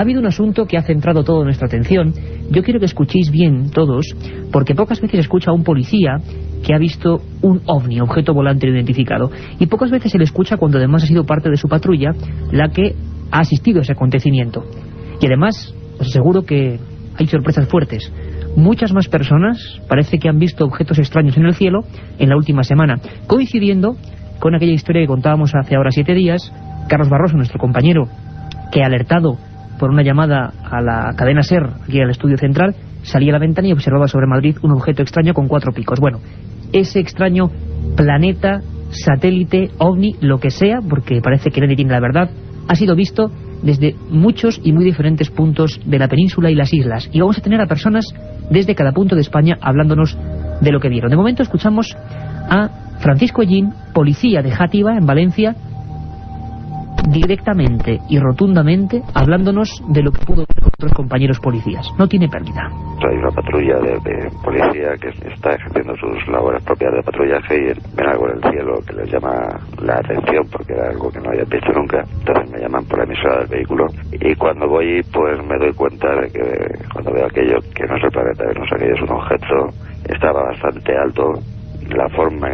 ha habido un asunto que ha centrado toda nuestra atención. Yo quiero que escuchéis bien todos, porque pocas veces escucha a un policía que ha visto un ovni, objeto volante no identificado, y pocas veces se le escucha cuando además ha sido parte de su patrulla la que ha asistido a ese acontecimiento. Y además, os aseguro que hay sorpresas fuertes. Muchas más personas parece que han visto objetos extraños en el cielo en la última semana, coincidiendo con aquella historia que contábamos hace ahora 7 días. Carlos Barroso, nuestro compañero, que alertado por una llamada a la cadena SER, aquí al estudio central, salía a la ventana y observaba sobre Madrid un objeto extraño con 4 picos. Bueno, ese extraño planeta, satélite, ovni, lo que sea, porque parece que nadie tiene la verdad, ha sido visto desde muchos y muy diferentes puntos de la península y las islas. Y vamos a tener a personas desde cada punto de España hablándonos de lo que vieron. De momento escuchamos a Francisco Ellín, policía de Játiva, en Valencia, directamente y rotundamente hablándonos de lo que pudo ver con otros compañeros policías. No tiene pérdida. Hay una patrulla de policía que está ejerciendo sus labores propias de patrullaje y ven algo en el cielo que les llama la atención porque era algo que no habían visto nunca. Entonces me llaman por la emisora del vehículo y cuando voy pues me doy cuenta de que cuando veo aquello que no es el planeta Venus, aquello es un objeto, estaba bastante alto. La forma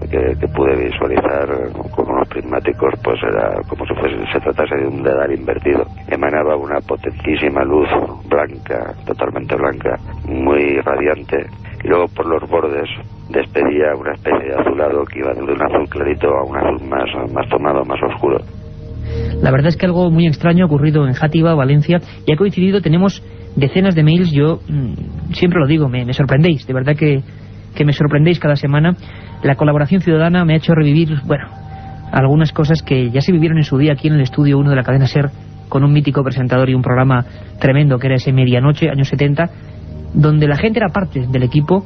que pude visualizar con unos prismáticos pues era como si se tratase de un dedal invertido. Emanaba una potentísima luz blanca, totalmente blanca, muy radiante, y luego por los bordes despedía una especie de azulado que iba de un azul clarito a un azul más tomado, más oscuro. La verdad es que algo muy extraño ha ocurrido en Játiva, Valencia, y ha coincidido. Tenemos decenas de mails. Yo siempre lo digo, me sorprendéis, de verdad que me sorprendéis cada semana. La colaboración ciudadana me ha hecho revivir, bueno, algunas cosas que ya se vivieron en su día aquí en el estudio 1 de la cadena SER, con un mítico presentador y un programa tremendo que era ese Medianoche, años 70, donde la gente era parte del equipo,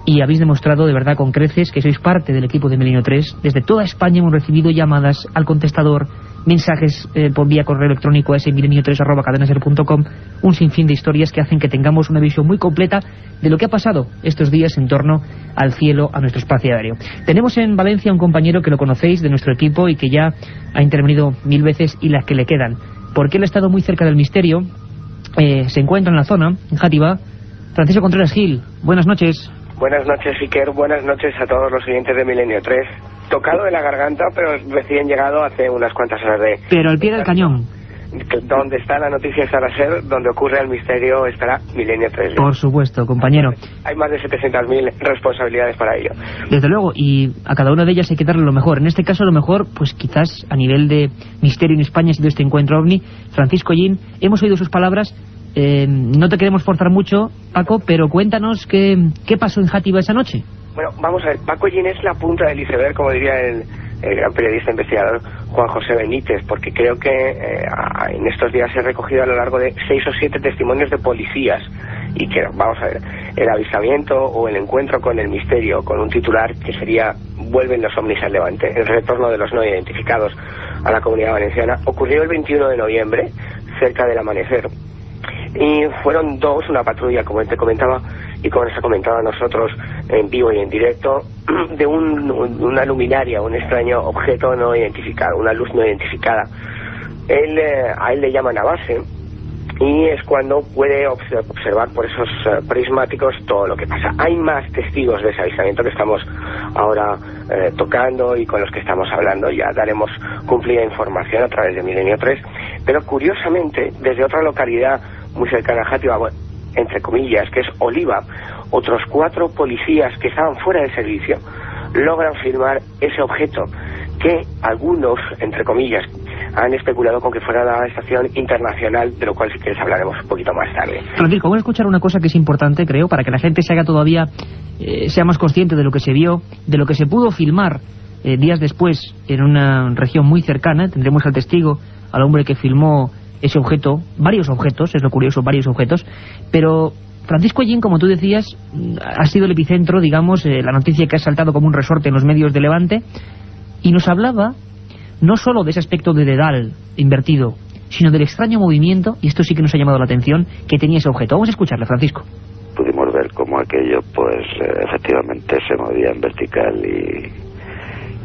y habéis demostrado de verdad con creces que sois parte del equipo de Milenio 3. Desde toda España hemos recibido llamadas al contestador, mensajes por vía correo electrónico a ese milenio3@cadenaser.com, un sinfín de historias que hacen que tengamos una visión muy completa de lo que ha pasado estos días en torno al cielo, a nuestro espacio aéreo. Tenemos en Valencia un compañero que lo conocéis de nuestro equipo y que ya ha intervenido 1000 veces y las que le quedan, porque él ha estado muy cerca del misterio. Se encuentra en la zona, en Játiva. Francisco Contreras Gil, buenas noches. Buenas noches, Iker. Buenas noches a todos los oyentes de Milenio 3. Tocado de la garganta, pero recién llegado hace unas cuantas horas de... Pero al pie del cañón. Donde está la noticia estará SER, donde ocurre el misterio estará Milenio 3. Por supuesto, compañero. Hay más de 700.000 responsabilidades para ello. Desde luego, y a cada una de ellas hay que darle lo mejor. En este caso, lo mejor, pues quizás a nivel de misterio en España ha sido este encuentro ovni. Francisco Ellín, hemos oído sus palabras. No te queremos forzar mucho, Paco, pero cuéntanos qué pasó en Játiva esa noche. Bueno, vamos a ver, Paco Ellín es la punta del iceberg, como diría el gran periodista investigador Juan José Benítez, porque creo que en estos días he recogido a lo largo de 6 o 7 testimonios de policías, y que, vamos a ver, el avistamiento o el encuentro con el misterio, con un titular que sería "Vuelven los ovnis al Levante", el retorno de los no identificados a la Comunidad Valenciana, ocurrió el 21 de noviembre, cerca del amanecer. Y fueron dos, una patrulla, como te comentaba, y como nos ha comentado a nosotros en vivo y en directo, de una luminaria, un extraño objeto no identificado, una luz no identificada. A él le llaman a base, y es cuando puede observar por esos prismáticos todo lo que pasa. Hay más testigos de ese avistamiento que estamos ahora tocando y con los que estamos hablando. Ya daremos cumplida información a través de Milenio 3, pero curiosamente, desde otra localidad muy cercana a Játiva, bueno, entre comillas, que es Oliva, otros 4 policías que estaban fuera de servicio logran filmar ese objeto que algunos, entre comillas, han especulado con que fuera la estación internacional, de lo cual si quieres hablaremos un poquito más tarde. Francisco, voy a escuchar una cosa que es importante, creo, para que la gente se haga todavía, sea más consciente de lo que se vio, de lo que se pudo filmar días después en una región muy cercana. Tendremos al testigo, al hombre que filmó ese objeto, varios objetos, es lo curioso, varios objetos, pero Francisco Ellín, como tú decías, ha sido el epicentro, digamos, la noticia que ha saltado como un resorte en los medios de Levante, y nos hablaba no solo de ese aspecto de dedal invertido, sino del extraño movimiento, y esto sí que nos ha llamado la atención, que tenía ese objeto. Vamos a escucharle, Francisco. Pudimos ver cómo aquello, pues, efectivamente se movía en vertical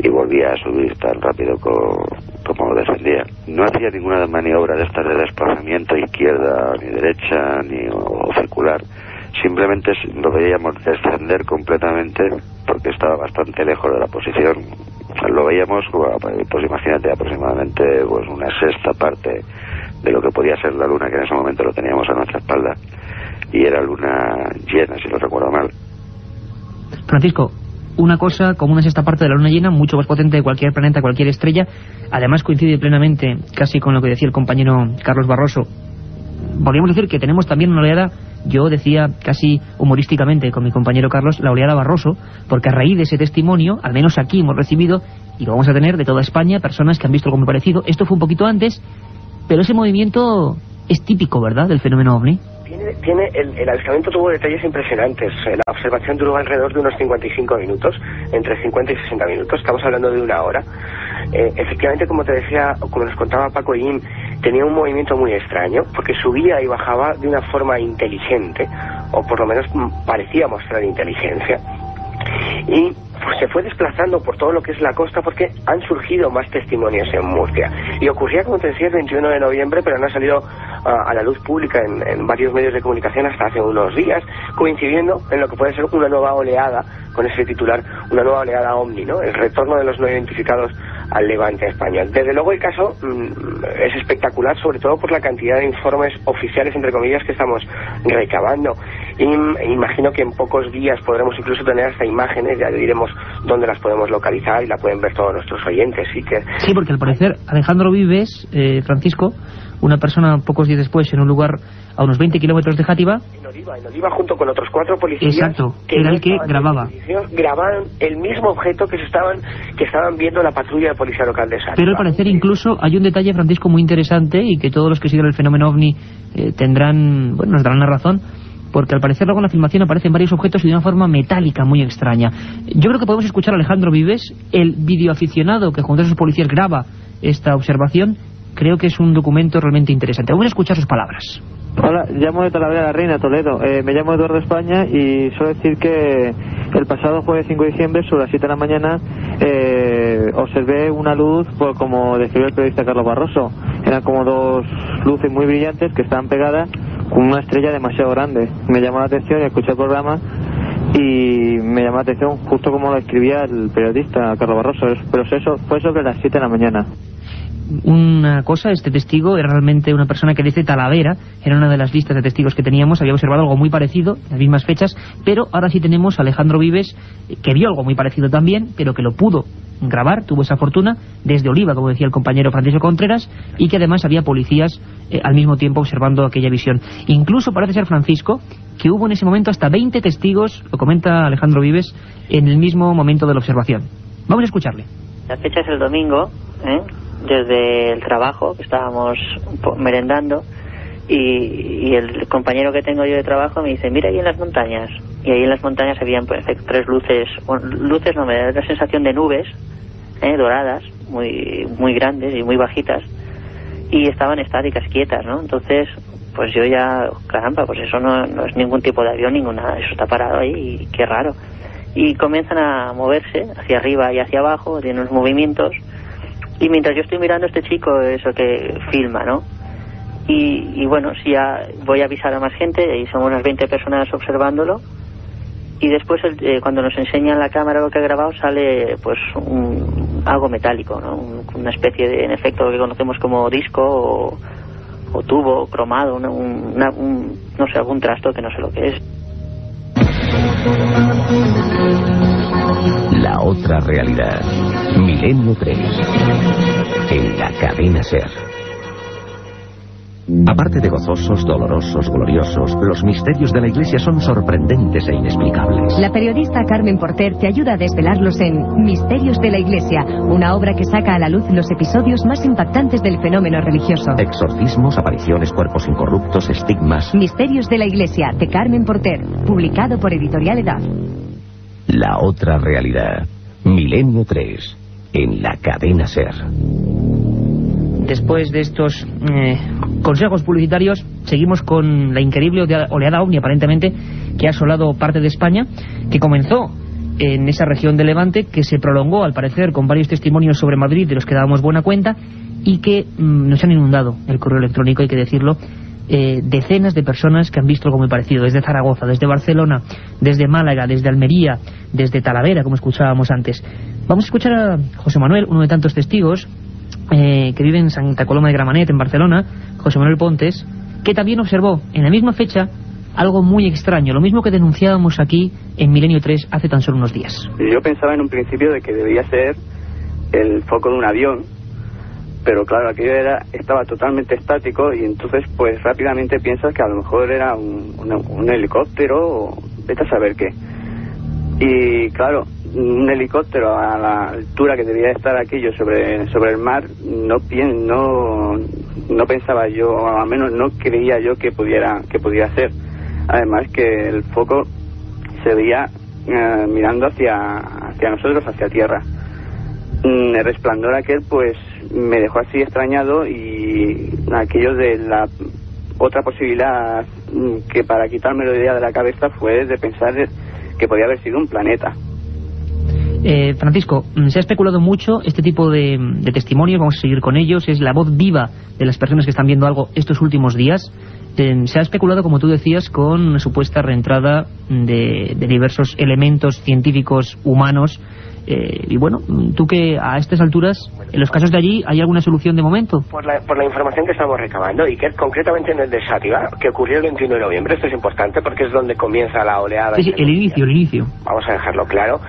y volvía a subir tan rápido como descendía. No hacía ninguna maniobra de estas de desplazamiento izquierda ni derecha ni o circular. Simplemente lo veíamos descender completamente porque estaba bastante lejos de la posición. Lo veíamos, pues imagínate, aproximadamente pues una sexta parte de lo que podía ser la luna, que en ese momento lo teníamos a nuestra espalda, y era luna llena, si no recuerdo mal. Francisco, una cosa como una sexta parte de la luna llena, mucho más potente de cualquier planeta, cualquier estrella. Además coincide plenamente casi con lo que decía el compañero Carlos Barroso. Podríamos decir que tenemos también una oleada, yo decía casi humorísticamente con mi compañero Carlos, la oleada Barroso, porque a raíz de ese testimonio, al menos aquí hemos recibido, y lo vamos a tener de toda España, personas que han visto algo muy parecido. Esto fue un poquito antes, pero ese movimiento es típico, ¿verdad?, del fenómeno OVNI. El avistamiento tuvo detalles impresionantes. La observación duró alrededor de unos 55 minutos, entre 50 y 60 minutos, estamos hablando de una hora. Efectivamente, como te decía, como nos contaba Paco Yin, tenía un movimiento muy extraño, porque subía y bajaba de una forma inteligente, o por lo menos parecía mostrar inteligencia, y pues se fue desplazando por todo lo que es la costa, porque han surgido más testimonios en Murcia. Y ocurría, como te decía, el 21 de noviembre, pero no ha salido a la luz pública en varios medios de comunicación hasta hace unos días, coincidiendo en lo que puede ser una nueva oleada, con ese titular, una nueva oleada OVNI, ¿no? El retorno de los no identificados al levante español. Desde luego el caso es espectacular, sobre todo por la cantidad de informes oficiales, entre comillas, que estamos recabando. Y imagino que en pocos días podremos incluso tener hasta imágenes, ya le diremos dónde las podemos localizar y la pueden ver todos nuestros oyentes. Sí, porque al parecer Alejandro Vives, Francisco, una persona pocos días después en un lugar a unos 20 kilómetros de Játiva, en Oliva, junto con otros 4 policías, exacto, que era el que grababa. Grababan el mismo objeto que estaban viendo la patrulla de policía local de Sátiva. Pero al parecer incluso hay un detalle, Francisco, muy interesante, y que todos los que siguen el fenómeno OVNI nos darán la razón, porque al parecer luego en la filmación aparecen varios objetos y de una forma metálica muy extraña. Yo creo que podemos escuchar a Alejandro Vives, el videoaficionado que junto a sus policías graba esta observación. Creo que es un documento realmente interesante. Vamos a escuchar sus palabras. Hola, llamo de Talavera de la Reina, Toledo. Me llamo Eduardo España y suelo decir que el pasado jueves 5 de diciembre, sobre las 7 de la mañana, observé una luz, como describió el periodista Carlos Barroso. Eran como 2 luces muy brillantes que estaban pegadas con una estrella demasiado grande. Me llamó la atención y escuché el programa y me llamó la atención justo como lo escribía el periodista Carlos Barroso, pero eso fue sobre las 7 de la mañana. Una cosa, este testigo era realmente una persona que desde Talavera, era una de las listas de testigos que teníamos, había observado algo muy parecido, en las mismas fechas, pero ahora sí tenemos a Alejandro Vives, que vio algo muy parecido también, pero que lo pudo grabar, tuvo esa fortuna, desde Oliva, como decía el compañero Francisco Contreras, y que además había policías al mismo tiempo observando aquella visión. Incluso parece ser, Francisco, que hubo en ese momento hasta 20 testigos, lo comenta Alejandro Vives, en el mismo momento de la observación. Vamos a escucharle. La fecha es el domingo, desde el trabajo, que estábamos merendando, y el compañero que tengo yo de trabajo me dice, mira ahí en las montañas. Y ahí en las montañas habían, pues, 3 luces, no, me da la sensación de nubes, doradas, muy, muy grandes y muy bajitas, y estaban estáticas, quietas, ¿no? Entonces, pues yo ya, caramba, pues eso no es ningún tipo de avión, ninguna, eso está parado ahí, y qué raro. Y comienzan a moverse hacia arriba y hacia abajo, tienen unos movimientos. Y mientras yo estoy mirando a este chico, eso que filma, ¿no? Y bueno, si ya voy a avisar a más gente, y somos unas 20 personas observándolo, y después cuando nos enseñan la cámara lo que ha grabado, sale pues algo metálico, ¿no? Una especie de, en efecto, lo que conocemos como disco o tubo cromado, no sé, algún trasto que no sé lo que es. La otra realidad. Milenio 3. En la cadena SER. Aparte de gozosos, dolorosos, gloriosos, los misterios de la Iglesia son sorprendentes e inexplicables. La periodista Carmen Porter te ayuda a desvelarlos en Misterios de la Iglesia, una obra que saca a la luz los episodios más impactantes del fenómeno religioso. Exorcismos, apariciones, cuerpos incorruptos, estigmas. Misterios de la Iglesia, de Carmen Porter, publicado por Editorial Edad. La otra realidad. Milenio 3. En la cadena SER. Después de estos consejos publicitarios, seguimos con la increíble oleada OVNI, aparentemente, que ha asolado parte de España, que comenzó en esa región de Levante, que se prolongó, al parecer, con varios testimonios sobre Madrid de los que dábamos buena cuenta, y que nos han inundado el correo electrónico, hay que decirlo, decenas de personas que han visto algo muy parecido, desde Zaragoza, desde Barcelona, desde Málaga, desde Almería, desde Talavera, como escuchábamos antes. Vamos a escuchar a José Manuel, uno de tantos testigos, que vive en Santa Coloma de Gramenet, en Barcelona, José Manuel Pontes, que también observó en la misma fecha algo muy extraño, lo mismo que denunciábamos aquí en Milenio 3 hace tan solo unos días. Yo pensaba en un principio de que debía ser el foco de un avión, pero claro, aquello estaba totalmente estático, y entonces pues rápidamente piensas que a lo mejor era un helicóptero, o vete a saber qué. Y claro, un helicóptero a la altura que debía estar aquello sobre el mar, no pensaba yo, o al menos no creía yo que pudiera ser. Además que el foco se veía mirando hacia nosotros, hacia tierra. El resplandor aquel pues me dejó así extrañado, y aquello de la otra posibilidad que para quitarme la idea de la cabeza fue de pensar que podía haber sido un planeta. Francisco, se ha especulado mucho este tipo de testimonios, vamos a seguir con ellos, es la voz viva de las personas que están viendo algo estos últimos días. Se ha especulado, como tú decías, con una supuesta reentrada de diversos elementos científicos humanos. Y bueno, tú que a estas alturas, en los casos de allí, ¿hay alguna solución de momento? Por la información que estamos recabando, y que concretamente en el de Sátiva, que ocurrió el 21 de noviembre, esto es importante porque es donde comienza la oleada. Sí, el inicio. Vamos a dejarlo claro.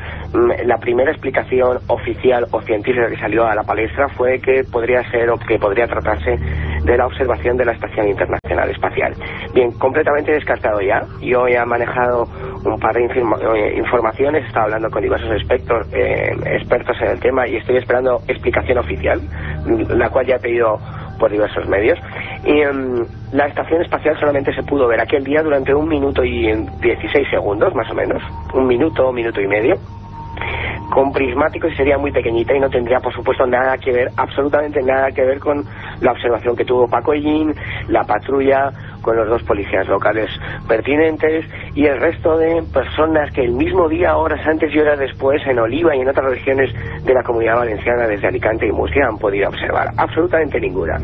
La primera explicación oficial o científica que salió a la palestra fue que podría ser, o que podría tratarse de la observación de la Estación Internacional Espacial. Bien, completamente descartado ya. Yo he manejado un par de informaciones, he estado hablando con diversos expertos en el tema, y estoy esperando explicación oficial, la cual ya he pedido por diversos medios. Y la estación espacial solamente se pudo ver aquel día durante 1 minuto y 16 segundos, más o menos, 1 minuto y medio, con prismáticos, y sería muy pequeñita y no tendría, por supuesto, nada que ver, absolutamente nada que ver con la observación que tuvo Paco Ellín, la patrulla, con los 2 policías locales pertinentes y el resto de personas que el mismo día, horas antes y horas después, en Oliva y en otras regiones de la Comunidad Valenciana, desde Alicante y Murcia, han podido observar. Absolutamente ninguna.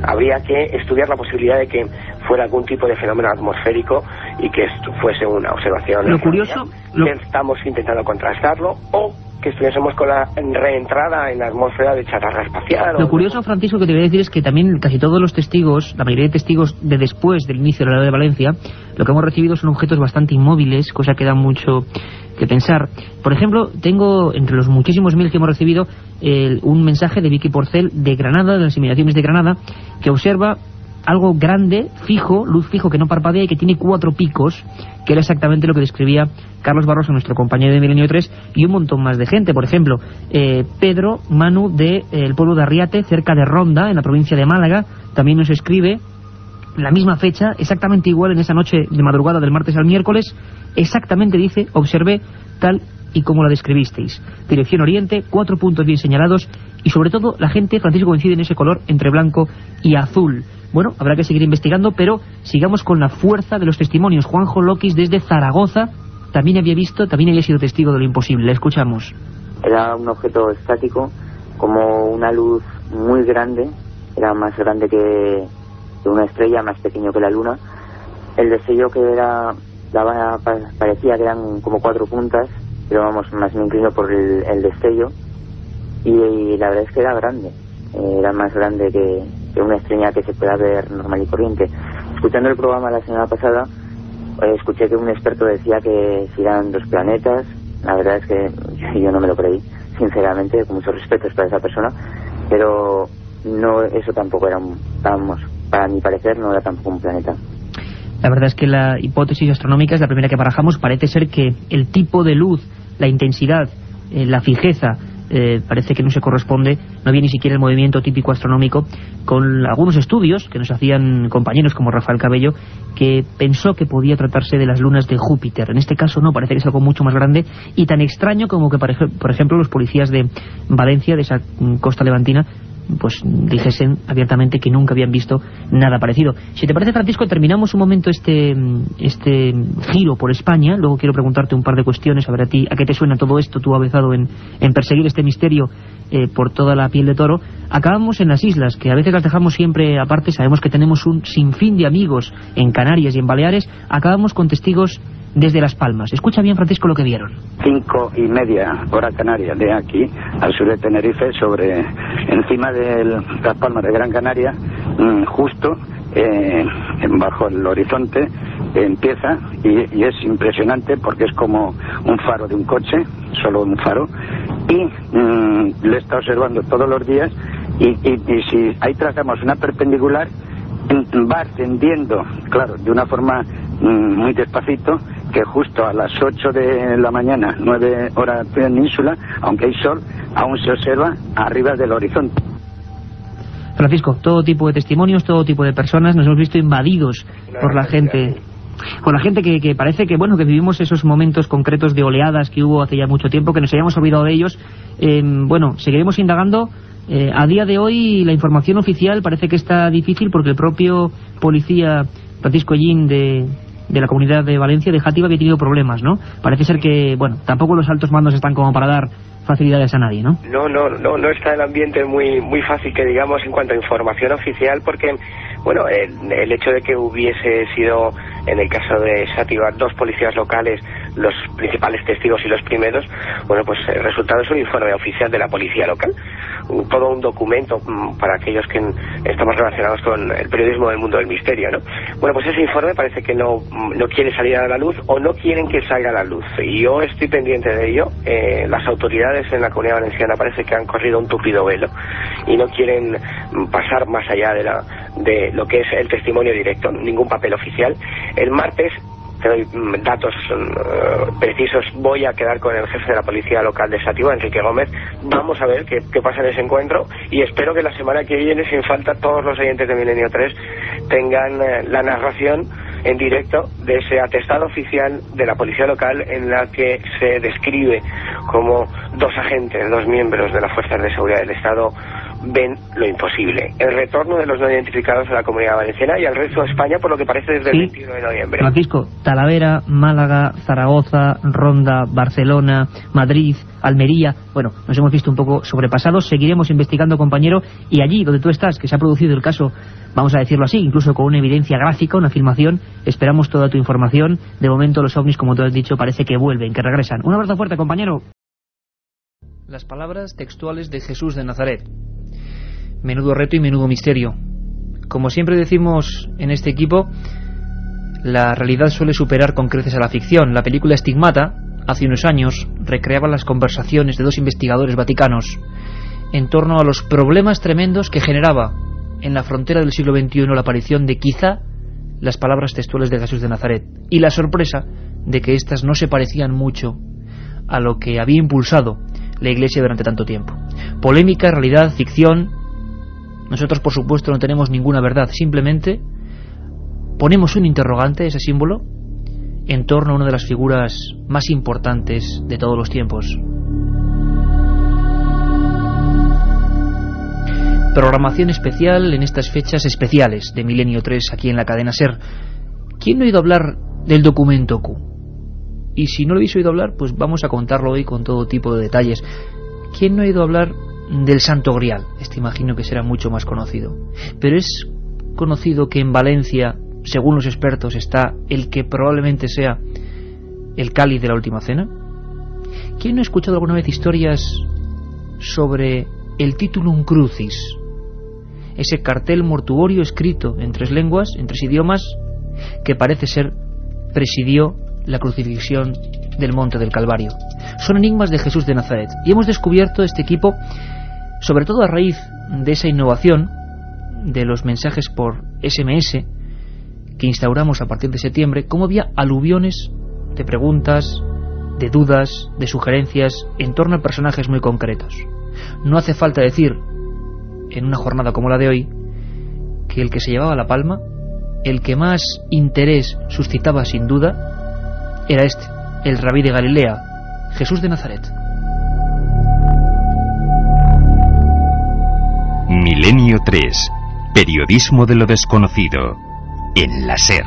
Habría que estudiar la posibilidad de que fuera algún tipo de fenómeno atmosférico y que fuese una observación. Lo curioso... Estamos intentando contrastarlo, o que estuviésemos con la reentrada en la atmósfera de chatarra espacial. Lo curioso, Francisco, que te voy a decir es que también casi todos los testigos, la mayoría de testigos de después del inicio de la de Valencia, lo que hemos recibido son objetos bastante inmóviles, cosa que da mucho que pensar. Por ejemplo, tengo entre los muchísimos mails que hemos recibido un mensaje de Vicky Porcel de Granada, de las inmediaciones de Granada, que observa algo grande, fijo, luz fijo que no parpadea y que tiene 4 picos, que era exactamente lo que describía Carlos Barroso, nuestro compañero de Milenio 3, y un montón más de gente. Por ejemplo, Pedro Manu del pueblo de Arriate, cerca de Ronda, en la provincia de Málaga, también nos escribe la misma fecha, exactamente igual en esa noche de madrugada del martes al miércoles, exactamente dice, observé tal y como la describisteis. Dirección oriente, 4 puntos bien señalados, y sobre todo la gente, Francisco, coincide en ese color entre blanco y azul. Bueno, habrá que seguir investigando, pero sigamos con la fuerza de los testimonios. Juanjo Loquis, desde Zaragoza, también había sido testigo de lo imposible. Le escuchamos. Era un objeto estático, como una luz muy grande, era más grande que una estrella, más pequeño que la luna. El destello que parecía que eran como 4 puntas, pero vamos, más me inclino por el destello, y la verdad es que era grande, era más grande que una estrella que se pueda ver normal y corriente. Escuchando el programa la semana pasada, escuché que un experto decía que si eran 2 planetas. La verdad es que yo no me lo creí, sinceramente, con muchos respetos para esa persona, pero no, eso tampoco era para mi parecer no era tampoco un planeta. La verdad es que la hipótesis astronómica es la primera que barajamos. Parece ser que el tipo de luz, la intensidad, la fijeza, parece que no se corresponde, no había ni siquiera el movimiento típico astronómico, con algunos estudios que nos hacían compañeros como Rafael Cabello, que pensó que podía tratarse de las lunas de Júpiter. En este caso no, parece que es algo mucho más grande y tan extraño como que, por ejemplo, los policías de Valencia, de esa costa levantina, pues dijesen abiertamente que nunca habían visto nada parecido. Si te parece, Francisco, terminamos un momento este giro por España. Luego quiero preguntarte un par de cuestiones, a ver a ti a qué te suena todo esto, tú avezado en perseguir este misterio por toda la piel de toro. Acabamos en las islas, que a veces las dejamos siempre aparte. Sabemos que tenemos un sinfín de amigos en Canarias y en Baleares. Acabamos con testigos desde Las Palmas. Escucha bien, Francisco, lo que vieron. 5:30 hora canaria de aquí, al sur de Tenerife, encima de Las Palmas de Gran Canaria, justo bajo el horizonte, empieza, y es impresionante porque es como un faro de un coche, solo un faro, y le está observando todos los días, y si ahí trazamos una perpendicular, va ascendiendo, claro, de una forma muy despacito, que justo a las 8 de la mañana, 9 horas península, aunque hay sol, aún se observa arriba del horizonte. Francisco, todo tipo de testimonios, todo tipo de personas, nos hemos visto invadidos por la gente que parece que, bueno, que vivimos esos momentos concretos de oleadas que hubo hace ya mucho tiempo, que nos habíamos olvidado de ellos. Bueno, seguiremos indagando. A día de hoy la información oficial parece que está difícil porque el propio policía Francisco Ellín de la Comunidad de Valencia, de Játiva, había tenido problemas, ¿no? Parece ser que, bueno, tampoco los altos mandos están como para dar facilidades a nadie, ¿no? No está el ambiente muy fácil, que digamos, en cuanto a información oficial, porque, bueno, el hecho de que hubiese sido, en el caso de Xàtiva, 2 policías locales los principales testigos y los primeros, bueno, pues el resultado es un informe oficial de la policía local, todo un documento para aquellos que estamos relacionados con el periodismo del mundo del misterio, ¿no? Bueno, pues ese informe parece que no quiere salir a la luz, o no quieren que salga a la luz, y yo estoy pendiente de ello. Las autoridades en la Comunidad Valenciana parece que han corrido un tupido velo y no quieren pasar más allá de lo que es el testimonio directo, ningún papel oficial. El martes, te doy datos precisos, voy a quedar con el jefe de la policía local de Xàtiva, Enrique Gómez. Vamos a ver qué pasa en ese encuentro, y espero que la semana que viene, sin falta, todos los oyentes de Milenio 3 tengan la narración en directo de ese atestado oficial de la policía local, en la que se describe como 2 agentes, 2 miembros de las fuerzas de seguridad del Estado, ven lo imposible: el retorno de los no identificados a la Comunidad Valenciana y al resto de España, por lo que parece desde el 21 de noviembre. Francisco, Talavera, Málaga, Zaragoza, Ronda, Barcelona, Madrid, Almería. Bueno, nos hemos visto un poco sobrepasados. Seguiremos investigando, compañero, y allí donde tú estás, que se ha producido el caso, vamos a decirlo así, incluso con una evidencia gráfica, una filmación, esperamos toda tu información. De momento los ovnis, como tú has dicho, parece que vuelven, que regresan. Un abrazo fuerte, compañero. Las palabras textuales de Jesús de Nazaret. Menudo reto y menudo misterio. Como siempre decimos en este equipo, la realidad suele superar con creces a la ficción. La película Estigmata, hace unos años, recreaba las conversaciones de 2 investigadores vaticanos en torno a los problemas tremendos que generaba en la frontera del siglo XXI la aparición de quizá las palabras textuales de Jesús de Nazaret, y la sorpresa de que éstas no se parecían mucho a lo que había impulsado la Iglesia durante tanto tiempo. Polémica, realidad, ficción. Nosotros, por supuesto, no tenemos ninguna verdad, simplemente ponemos un interrogante, ese símbolo, en torno a una de las figuras más importantes de todos los tiempos. Programación especial en estas fechas especiales de Milenio 3 aquí en la cadena SER. ¿Quién no ha oído hablar del documento Q? Y si no lo habéis oído hablar, pues vamos a contarlo hoy con todo tipo de detalles. ¿Quién no ha oído hablar del Santo Grial? Este imagino que será mucho más conocido. Pero es conocido que en Valencia, según los expertos, está el que probablemente sea el cáliz de la última cena. ¿Quién no ha escuchado alguna vez historias sobre el Titulum Crucis? Ese cartel mortuorio escrito en 3 lenguas, en 3 idiomas, que parece ser presidió la crucifixión del Monte del Calvario. Son enigmas de Jesús de Nazaret, y hemos descubierto este equipo, sobre todo a raíz de esa innovación de los mensajes por SMS que instauramos a partir de septiembre, cómo había aluviones de preguntas, de dudas, de sugerencias en torno a personajes muy concretos. No hace falta decir, en una jornada como la de hoy, que el que se llevaba la palma, el que más interés suscitaba sin duda, era este, el rabí de Galilea, Jesús de Nazaret. Milenio 3. Periodismo de lo desconocido. En la SER.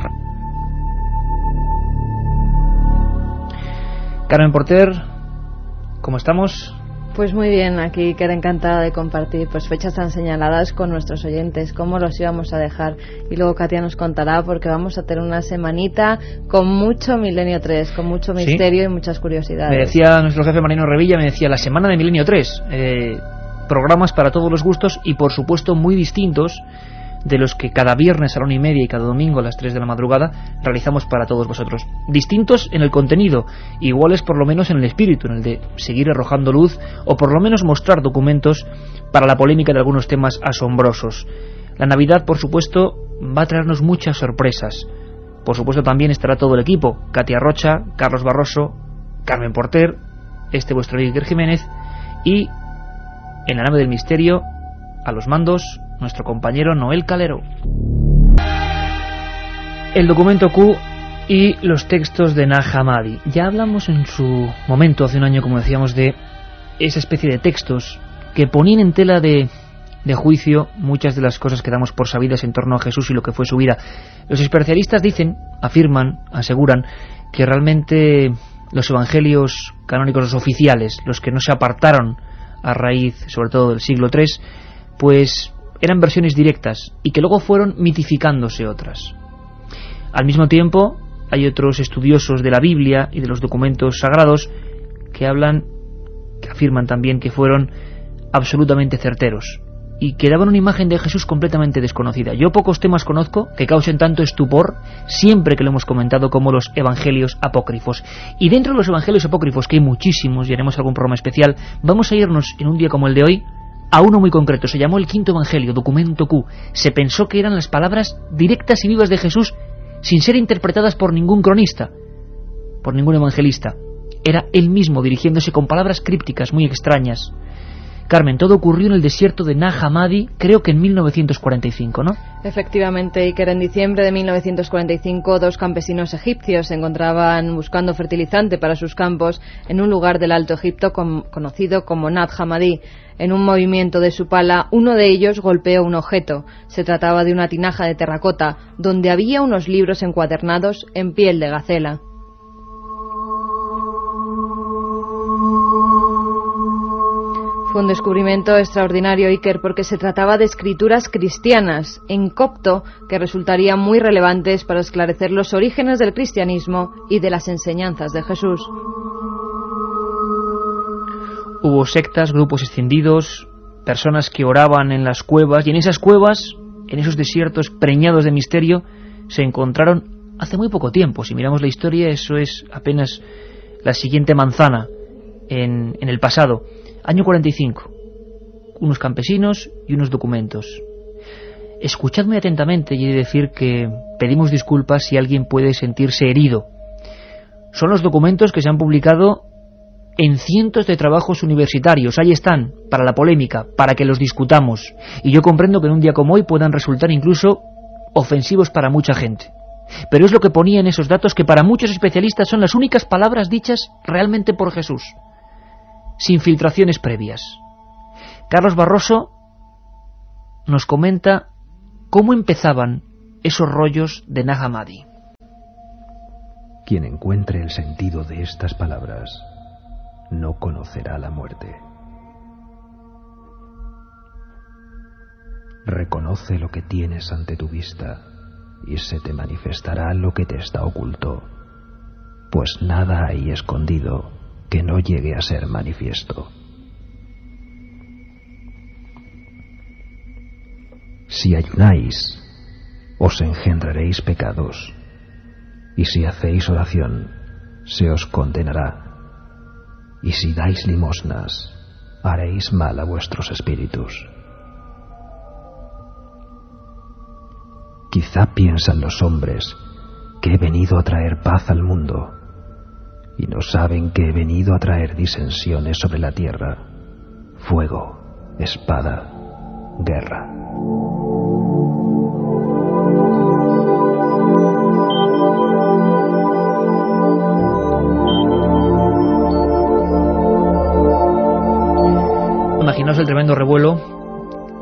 Carmen Porter, ¿cómo estamos? Pues muy bien, aquí queda encantada de compartir pues fechas tan señaladas con nuestros oyentes, cómo los íbamos a dejar, y luego Katia nos contará, porque vamos a tener una semanita con mucho Milenio 3, con mucho misterio y muchas curiosidades. Me decía nuestro jefe Marino Revilla, me decía, la semana de Milenio 3, programas para todos los gustos y por supuesto muy distintos de los que cada viernes a la 1:30 y cada domingo a las 3 de la madrugada realizamos para todos vosotros. Distintos en el contenido, iguales por lo menos en el espíritu, en el de seguir arrojando luz o por lo menos mostrar documentos para la polémica de algunos temas asombrosos. La Navidad, por supuesto, va a traernos muchas sorpresas. Por supuesto también estará todo el equipo, Katia Rocha, Carlos Barroso, Carmen Porter, vuestro Iker Jiménez y en la nave del misterio, a los mandos, nuestro compañero Noel Calero. El documento Q y los textos de Nag Hammadi. Ya hablamos en su momento, hace un año, como decíamos, de esa especie de textos que ponían en tela de juicio muchas de las cosas que damos por sabidas en torno a Jesús y lo que fue su vida. Los especialistas dicen, afirman, aseguran que realmente los evangelios canónicos, los oficiales, los que no se apartaron a raíz, sobre todo, del siglo III, pues eran versiones directas y que luego fueron mitificándose otras. Al mismo tiempo, hay otros estudiosos de la Biblia y de los documentos sagrados que afirman también que fueron absolutamente certeros y que daban una imagen de Jesús completamente desconocida. Yo pocos temas conozco que causen tanto estupor siempre que lo hemos comentado como los evangelios apócrifos. Y dentro de los evangelios apócrifos, que hay muchísimos y haremos algún programa especial, vamos a irnos en un día como el de hoy a uno muy concreto. Se llamó el Quinto Evangelio, documento Q. Se pensó que eran las palabras directas y vivas de Jesús sin ser interpretadas por ningún cronista, por ningún evangelista. Era él mismo dirigiéndose con palabras crípticas muy extrañas. Carmen, todo ocurrió en el desierto de Nag Hammadi, creo que en 1945, ¿no? Efectivamente, Iker, en diciembre de 1945, 2 campesinos egipcios se encontraban buscando fertilizante para sus campos en un lugar del Alto Egipto conocido como Nag Hammadi. En un movimiento de su pala, uno de ellos golpeó un objeto. Se trataba de una tinaja de terracota, donde había unos libros encuadernados en piel de gacela. Fue un descubrimiento extraordinario, Iker, porque se trataba de escrituras cristianas en copto que resultarían muy relevantes para esclarecer los orígenes del cristianismo y de las enseñanzas de Jesús. Hubo sectas, grupos escindidos, personas que oraban en las cuevas, y en esas cuevas, en esos desiertos preñados de misterio, se encontraron hace muy poco tiempo. Si miramos la historia, eso es apenas la siguiente manzana en el pasado. Año 45, unos campesinos y unos documentos. Escuchadme atentamente y he de decir que pedimos disculpas si alguien puede sentirse herido. Son los documentos que se han publicado en cientos de trabajos universitarios. Ahí están, para la polémica, para que los discutamos. Y yo comprendo que en un día como hoy puedan resultar incluso ofensivos para mucha gente. Pero es lo que ponía en esos datos, que para muchos especialistas son las únicas palabras dichas realmente por Jesús, sin filtraciones previas. Carlos Barroso nos comenta cómo empezaban esos rollos de Nag Hammadi. Quien encuentre el sentido de estas palabras no conocerá la muerte. Reconoce lo que tienes ante tu vista y se te manifestará lo que te está oculto, pues nada hay escondido que no llegue a ser manifiesto. Si ayunáis, os engendraréis pecados, y si hacéis oración, se os condenará, y si dais limosnas, haréis mal a vuestros espíritus. Quizá piensan los hombres que he venido a traer paz al mundo, y no saben que he venido a traer disensiones sobre la tierra, fuego, espada, guerra. Imaginaos el tremendo revuelo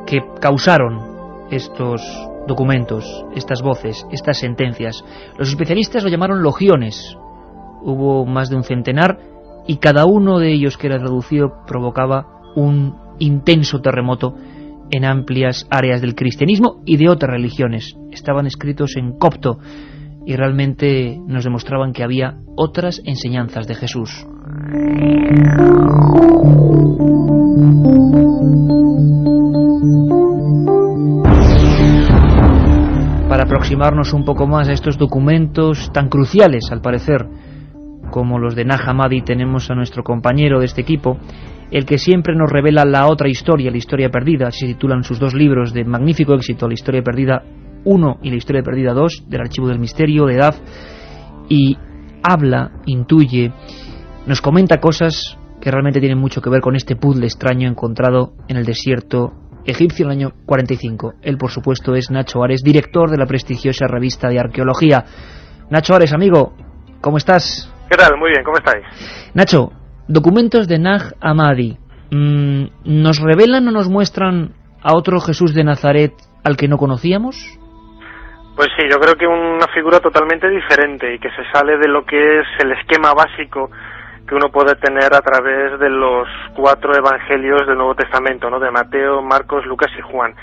que causaron estos documentos, estas voces, estas sentencias. Los especialistas lo llamaron logiones. Hubo más de un centenar y cada uno de ellos que era traducido provocaba un intenso terremoto en amplias áreas del cristianismo y de otras religiones. Estaban escritos en copto y realmente nos demostraban que había otras enseñanzas de Jesús. Para aproximarnos un poco más a estos documentos tan cruciales, al parecer, como los de Nag Hammadi, tenemos a nuestro compañero de este equipo, el que siempre nos revela la otra historia, la historia perdida. Así se titulan sus dos libros de magnífico éxito, La historia perdida 1 y La historia perdida 2, del Archivo del Misterio, de Daf, y habla, intuye, nos comenta cosas que realmente tienen mucho que ver con este puzzle extraño encontrado en el desierto egipcio en el año 45. Él, por supuesto, es Nacho Ares, director de la prestigiosa revista de arqueología. Nacho Ares, amigo, ¿cómo estás? ¿Qué tal? Muy bien, ¿cómo estáis? Nacho, documentos de Nag Hammadi, ¿nos revelan o nos muestran a otro Jesús de Nazaret al que no conocíamos? Pues sí, yo creo que una figura totalmente diferente y que se sale de lo que es el esquema básico que uno puede tener a través de los 4 evangelios del Nuevo Testamento, ¿no? De Mateo, Marcos, Lucas y Juan.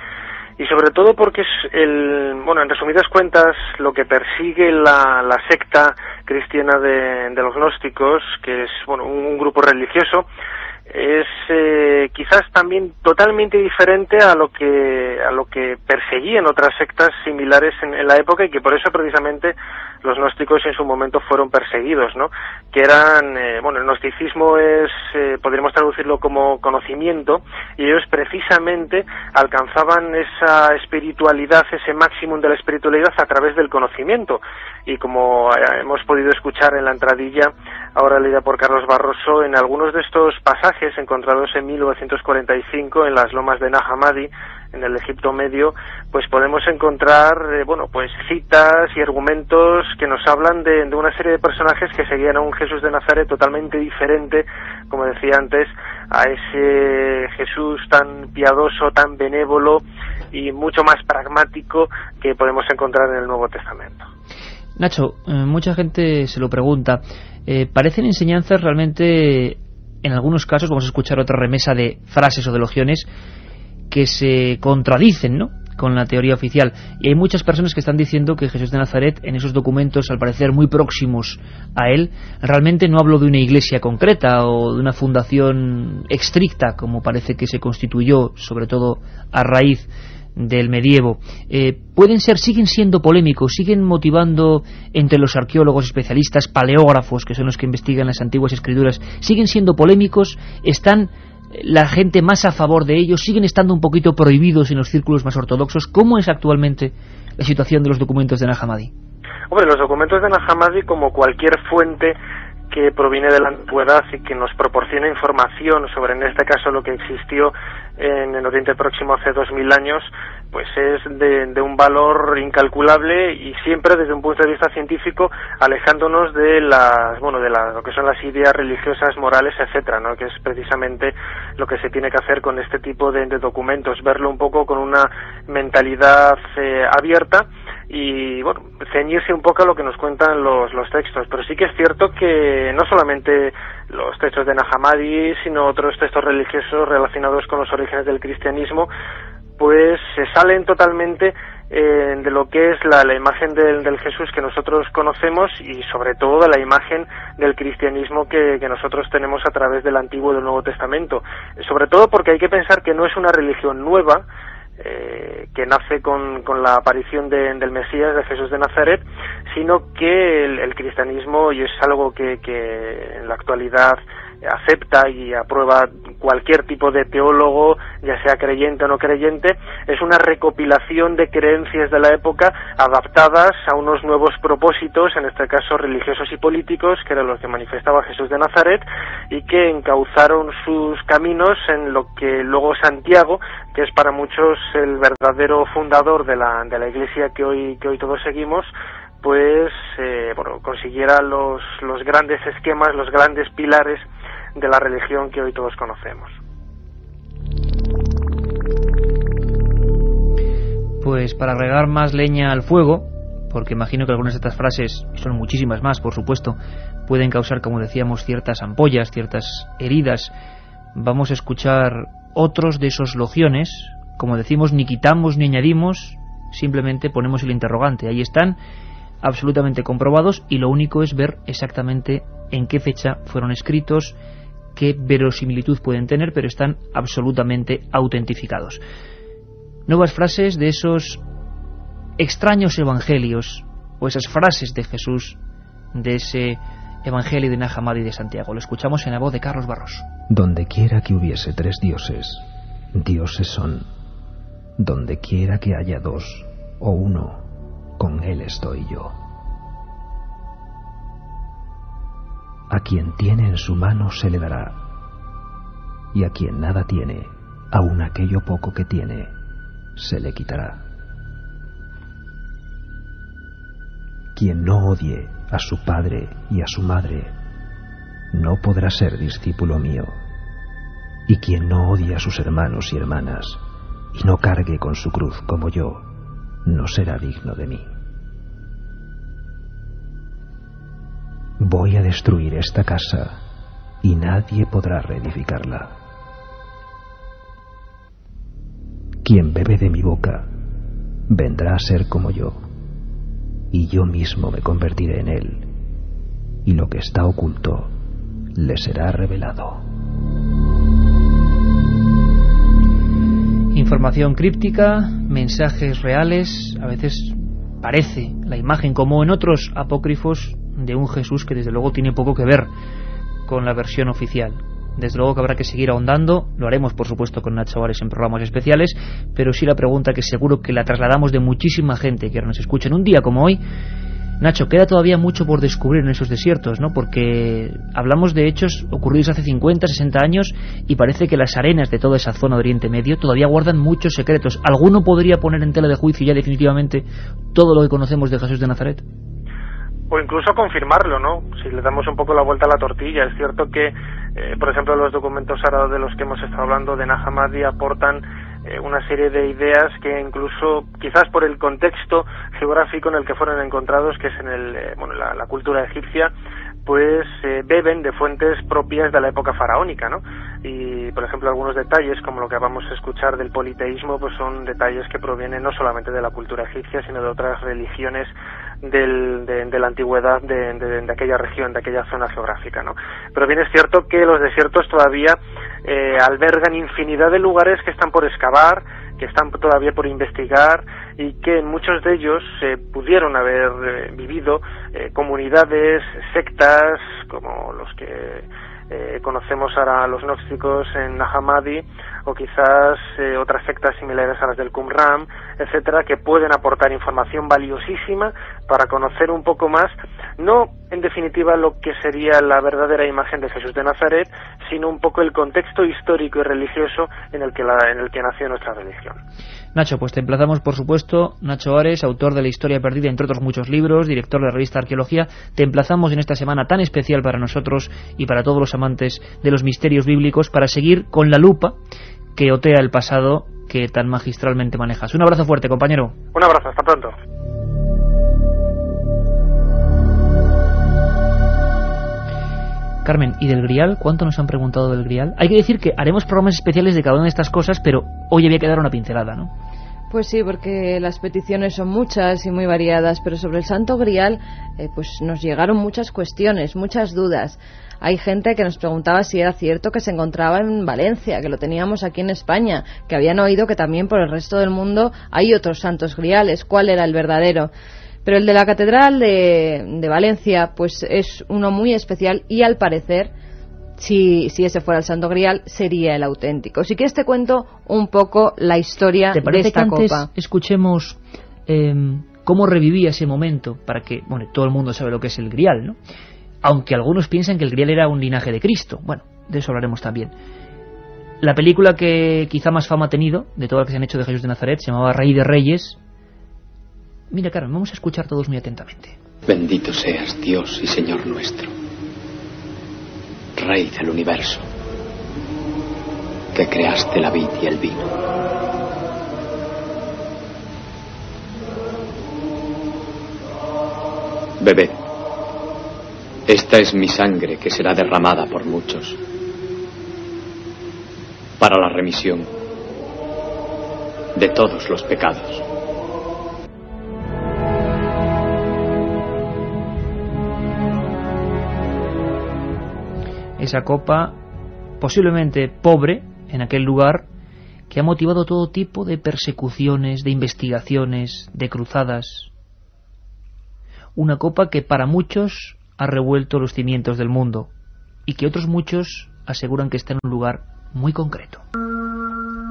Y sobre todo porque es en resumidas cuentas, lo que persigue la secta cristiana de los gnósticos, que es un grupo religioso, es quizás también totalmente diferente a lo que perseguían otras sectas similares en la época, y que por eso precisamente los gnósticos en su momento fueron perseguidos, ¿no? Que eran, el gnosticismo es, podríamos traducirlo como conocimiento, y ellos precisamente alcanzaban esa espiritualidad, ese máximo de la espiritualidad a través del conocimiento. Y como hemos podido escuchar en la entradilla, ahora leída por Carlos Barroso, en algunos de estos pasajes encontrados en 1945 en las lomas de Nag Hammadi, en el Egipto Medio, pues podemos encontrar citas y argumentos que nos hablan de una serie de personajes que seguían a un Jesús de Nazaret totalmente diferente, como decía antes, a ese Jesús tan piadoso, tan benévolo y mucho más pragmático que podemos encontrar en el Nuevo Testamento. Nacho, mucha gente se lo pregunta, parecen enseñanzas realmente, en algunos casos vamos a escuchar otra remesa de frases o de logiones que se contradicen, ¿no?, con la teoría oficial, y hay muchas personas que están diciendo que Jesús de Nazaret, en esos documentos al parecer muy próximos a él, realmente no habló de una iglesia concreta o de una fundación estricta como parece que se constituyó, sobre todo a raíz del medievo. Siguen siendo polémicos, siguen motivando entre los arqueólogos, especialistas, paleógrafos, que son los que investigan las antiguas escrituras, siguen siendo polémicos, están la gente más a favor de ellos, siguen estando un poquito prohibidos en los círculos más ortodoxos. ¿Cómo es actualmente la situación de los documentos de Nag Hammadi? Hombre, los documentos de Nag Hammadi, como cualquier fuente que proviene de la antigüedad y que nos proporciona información sobre, en este caso, lo que existió en el Oriente Próximo hace 2000 años, pues es de un valor incalculable, y siempre desde un punto de vista científico, alejándonos de lo que son las ideas religiosas, morales, etcétera, ¿no? Que es precisamente lo que se tiene que hacer con este tipo de documentos, verlo un poco con una mentalidad abierta y ceñirse un poco a lo que nos cuentan los textos. Pero sí que es cierto que no solamente los textos de Nag Hammadi, sino otros textos religiosos relacionados con los orígenes del cristianismo, pues se salen totalmente de lo que es la imagen del Jesús que nosotros conocemos, y sobre todo de la imagen del cristianismo que nosotros tenemos a través del Antiguo y del Nuevo Testamento. Sobre todo porque hay que pensar que no es una religión nueva, que nace con la aparición del Mesías, de Jesús de Nazaret, sino que el cristianismo, y es algo que en la actualidad acepta y aprueba cualquier tipo de teólogo, ya sea creyente o no creyente, es una recopilación de creencias de la época adaptadas a unos nuevos propósitos, en este caso religiosos y políticos, que eran los que manifestaba Jesús de Nazaret, y que encauzaron sus caminos en lo que luego Santiago, que es para muchos el verdadero fundador de la Iglesia que hoy todos seguimos, pues consiguiera los grandes esquemas, los grandes pilares de la religión que hoy todos conocemos. Pues para agregar más leña al fuego, porque imagino que algunas de estas frases, y son muchísimas más, por supuesto, pueden causar, como decíamos, ciertas ampollas, ciertas heridas, vamos a escuchar otros de esos logiones. Como decimos, ni quitamos ni añadimos, simplemente ponemos el interrogante. Ahí están, absolutamente comprobados, y lo único es ver exactamente en qué fecha fueron escritos, qué verosimilitud pueden tener, pero están absolutamente autentificados. Nuevas frases de esos extraños evangelios, o esas frases de Jesús, de ese evangelio de Nag Hammadi de Santiago. Lo escuchamos en la voz de Carlos Barros. Donde quiera que hubiese 3 dioses, dioses son. Donde quiera que haya 2 o 1, con él estoy yo. A quien tiene en su mano se le dará, y a quien nada tiene, aun aquello poco que tiene, se le quitará. Quien no odie a su padre y a su madre, no podrá ser discípulo mío. Y quien no odie a sus hermanos y hermanas, y no cargue con su cruz como yo, no será digno de mí. Voy a destruir esta casa, y nadie podrá reedificarla. Quien bebe de mi boca, vendrá a ser como yo, y yo mismo me convertiré en él, y lo que está oculto le será revelado. Información críptica, mensajes reales, a veces parece la imagen, como en otros apócrifos, de un Jesús que desde luego tiene poco que ver con la versión oficial. Desde luego que habrá que seguir ahondando, lo haremos por supuesto con Nacho Ares en programas especiales, pero sí la pregunta que seguro que la trasladamos de muchísima gente que ahora nos escucha en un día como hoy. Nacho, queda todavía mucho por descubrir en esos desiertos, ¿no? Porque hablamos de hechos ocurridos hace 50, 60 años y parece que las arenas de toda esa zona de Oriente Medio todavía guardan muchos secretos. ¿Alguno podría poner en tela de juicio ya definitivamente todo lo que conocemos de Jesús de Nazaret? O incluso confirmarlo, ¿no? Si le damos un poco la vuelta a la tortilla. Es cierto que, por ejemplo, los documentos ahora de los que hemos estado hablando de Nag Hammadi aportan una serie de ideas que incluso, quizás por el contexto geográfico en el que fueron encontrados, que es en la cultura egipcia, pues beben de fuentes propias de la época faraónica, ¿no? Y, por ejemplo, algunos detalles, como lo que vamos a escuchar del politeísmo, pues son detalles que provienen no solamente de la cultura egipcia, sino de otras religiones de la antigüedad de aquella región, de aquella zona geográfica, ¿no? Pero bien es cierto que los desiertos todavía albergan infinidad de lugares que están por excavar, que están todavía por investigar, y que en muchos de ellos pudieron haber vivido comunidades, sectas, como los que conocemos ahora los gnósticos en Nag Hammadi, o quizás otras sectas similares a las del Qumran, etcétera, que pueden aportar información valiosísima para conocer un poco más, no en definitiva lo que sería la verdadera imagen de Jesús de Nazaret, sino un poco el contexto histórico y religioso en el que nació nuestra religión. Nacho, pues te emplazamos, por supuesto. Nacho Ares, autor de La Historia Perdida, entre otros muchos libros, director de la revista Arqueología. Te emplazamos en esta semana tan especial para nosotros y para todos los amantes de los misterios bíblicos, para seguir con la lupa que otea el pasado que tan magistralmente manejas. Un abrazo fuerte, compañero. Un abrazo, hasta pronto. Carmen, ¿y del Grial? ¿Cuánto nos han preguntado del Grial? Hay que decir que haremos programas especiales de cada una de estas cosas, pero hoy había que dar una pincelada, ¿no? Pues sí, porque las peticiones son muchas y muy variadas, pero sobre el Santo Grial pues nos llegaron muchas cuestiones, muchas dudas. Hay gente que nos preguntaba si era cierto que se encontraba en Valencia, que lo teníamos aquí en España, que habían oído que también por el resto del mundo hay otros santos griales. ¿Cuál era el verdadero? Pero el de la Catedral de Valencia pues es uno muy especial y al parecer, si ese fuera el Santo Grial, sería el auténtico. Si quieres te cuento un poco la historia de esta copa. ¿Te parece que antes escuchemos cómo revivía ese momento? Para que, bueno, todo el mundo sabe lo que es el Grial, ¿no? Aunque algunos piensan que el Grial era un linaje de Cristo. Bueno, de eso hablaremos también. La película que quizá más fama ha tenido, de todas las que se han hecho de Jesús de Nazaret, se llamaba Rey de Reyes. Mira, Carmen, vamos a escuchar todos muy atentamente. Bendito seas, Dios y Señor nuestro, Rey del universo, que creaste la vid y el vino. Bebed. Esta es mi sangre que será derramada por muchos para la remisión de todos los pecados. Esa copa, posiblemente pobre en aquel lugar, que ha motivado todo tipo de persecuciones, de investigaciones, de cruzadas. Una copa que para muchos ha revuelto los cimientos del mundo y que otros muchos aseguran que está en un lugar muy concreto.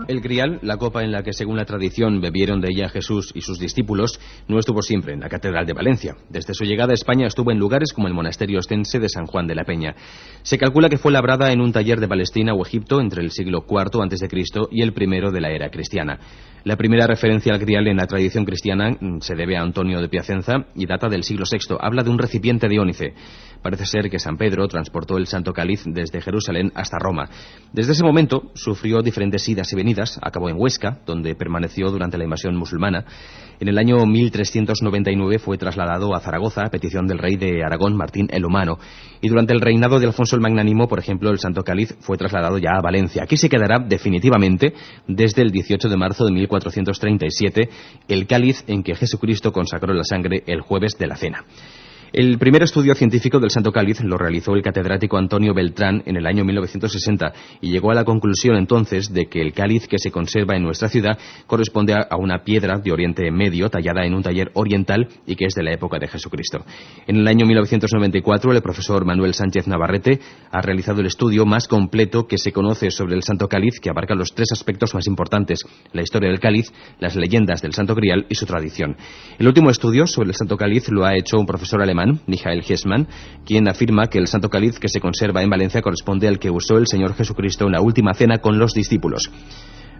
El Grial, la copa en la que según la tradición bebieron de ella Jesús y sus discípulos, no estuvo siempre en la Catedral de Valencia. Desde su llegada a España estuvo en lugares como el monasterio ostense de San Juan de la Peña. Se calcula que fue labrada en un taller de Palestina o Egipto entre el siglo IV a.C. y el primero de la era cristiana. La primera referencia al Grial en la tradición cristiana se debe a Antonio de Piacenza y data del siglo VI. Habla de un recipiente de ónice. Parece ser que San Pedro transportó el Santo Cáliz desde Jerusalén hasta Roma. Desde ese momento sufrió diferentes idas y venidas. Acabó en Huesca, donde permaneció durante la invasión musulmana. En el año 1399 fue trasladado a Zaragoza a petición del rey de Aragón, Martín el Humano. Y durante el reinado de Alfonso el Magnánimo, por ejemplo, el Santo Cáliz fue trasladado ya a Valencia. Aquí se quedará definitivamente desde el 18 de marzo de 1437, el cáliz en que Jesucristo consagró la sangre el jueves de la Cena. El primer estudio científico del Santo Cáliz lo realizó el catedrático Antonio Beltrán en el año 1960 y llegó a la conclusión entonces de que el cáliz que se conserva en nuestra ciudad corresponde a una piedra de Oriente Medio tallada en un taller oriental y que es de la época de Jesucristo. En el año 1994 el profesor Manuel Sánchez Navarrete ha realizado el estudio más completo que se conoce sobre el Santo Cáliz, que abarca los tres aspectos más importantes: la historia del cáliz, las leyendas del Santo Grial y su tradición. El último estudio sobre el Santo Cáliz lo ha hecho un profesor alemán, Michael Hessmann, quien afirma que el Santo Cáliz que se conserva en Valencia corresponde al que usó el Señor Jesucristo en la última cena con los discípulos.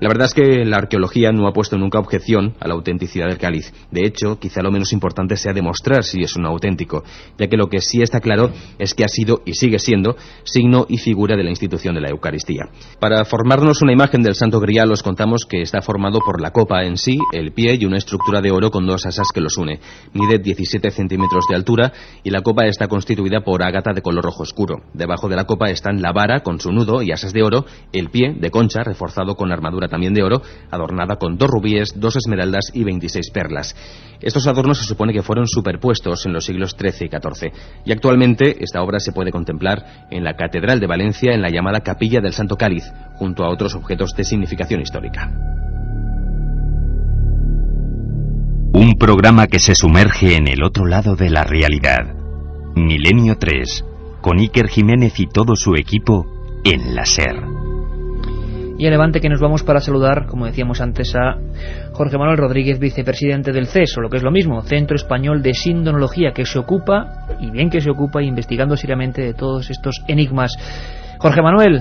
La verdad es que la arqueología no ha puesto nunca objeción a la autenticidad del cáliz. De hecho, quizá lo menos importante sea demostrar si es un auténtico, ya que lo que sí está claro es que ha sido y sigue siendo signo y figura de la institución de la Eucaristía. Para formarnos una imagen del Santo Grial os contamos que está formado por la copa en sí, el pie y una estructura de oro con dos asas que los une. Mide 17 centímetros de altura y la copa está constituida por ágata de color rojo oscuro. Debajo de la copa están la vara con su nudo y asas de oro, el pie de concha reforzado con armadura también de oro, adornada con 2 rubíes, 2 esmeraldas y 26 perlas. Estos adornos se supone que fueron superpuestos en los siglos XIII y XIV, y actualmente esta obra se puede contemplar en la Catedral de Valencia, en la llamada Capilla del Santo Cáliz, junto a otros objetos de significación histórica. Un programa que se sumerge en el otro lado de la realidad. Milenio 3, con Iker Jiménez y todo su equipo en la SER. Y a Levante que nos vamos para saludar, como decíamos antes, a Jorge Manuel Rodríguez, vicepresidente del CES, o lo que es lo mismo, Centro Español de Sindonología, que se ocupa, y bien que se ocupa, investigando seriamente de todos estos enigmas. Jorge Manuel,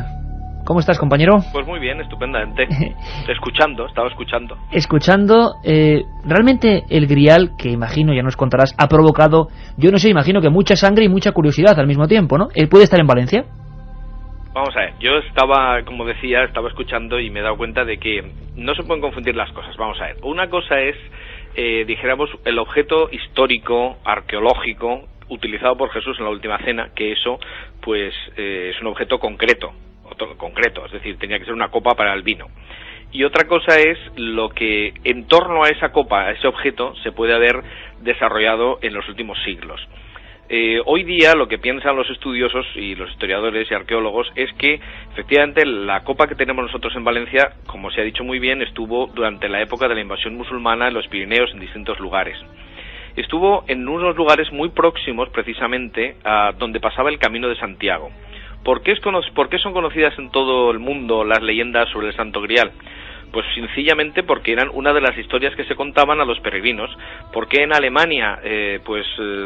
¿cómo estás, compañero? Pues muy bien, estupendamente. Estaba escuchando. Escuchando, realmente el Grial, que imagino, ya nos contarás, ha provocado, yo no sé, imagino que mucha sangre y mucha curiosidad al mismo tiempo, ¿no? ¿Puede estar en Valencia? Vamos a ver, yo estaba, como decía, escuchando y me he dado cuenta de que no se pueden confundir las cosas. Vamos a ver, una cosa es, dijéramos, el objeto histórico, arqueológico, utilizado por Jesús en la última cena, que eso, pues, es un objeto concreto, es decir, tenía que ser una copa para el vino. Y otra cosa es lo que en torno a esa copa, a ese objeto, se puede haber desarrollado en los últimos siglos. Hoy día lo que piensan los estudiosos y los historiadores y arqueólogos es que efectivamente la copa que tenemos nosotros en Valencia, como se ha dicho muy bien, estuvo durante la época de la invasión musulmana en los Pirineos en distintos lugares. Estuvo en unos lugares muy próximos precisamente a donde pasaba el Camino de Santiago. ¿Por qué son conocidas en todo el mundo las leyendas sobre el Santo Grial? Pues sencillamente porque eran una de las historias que se contaban a los peregrinos. Porque en Alemania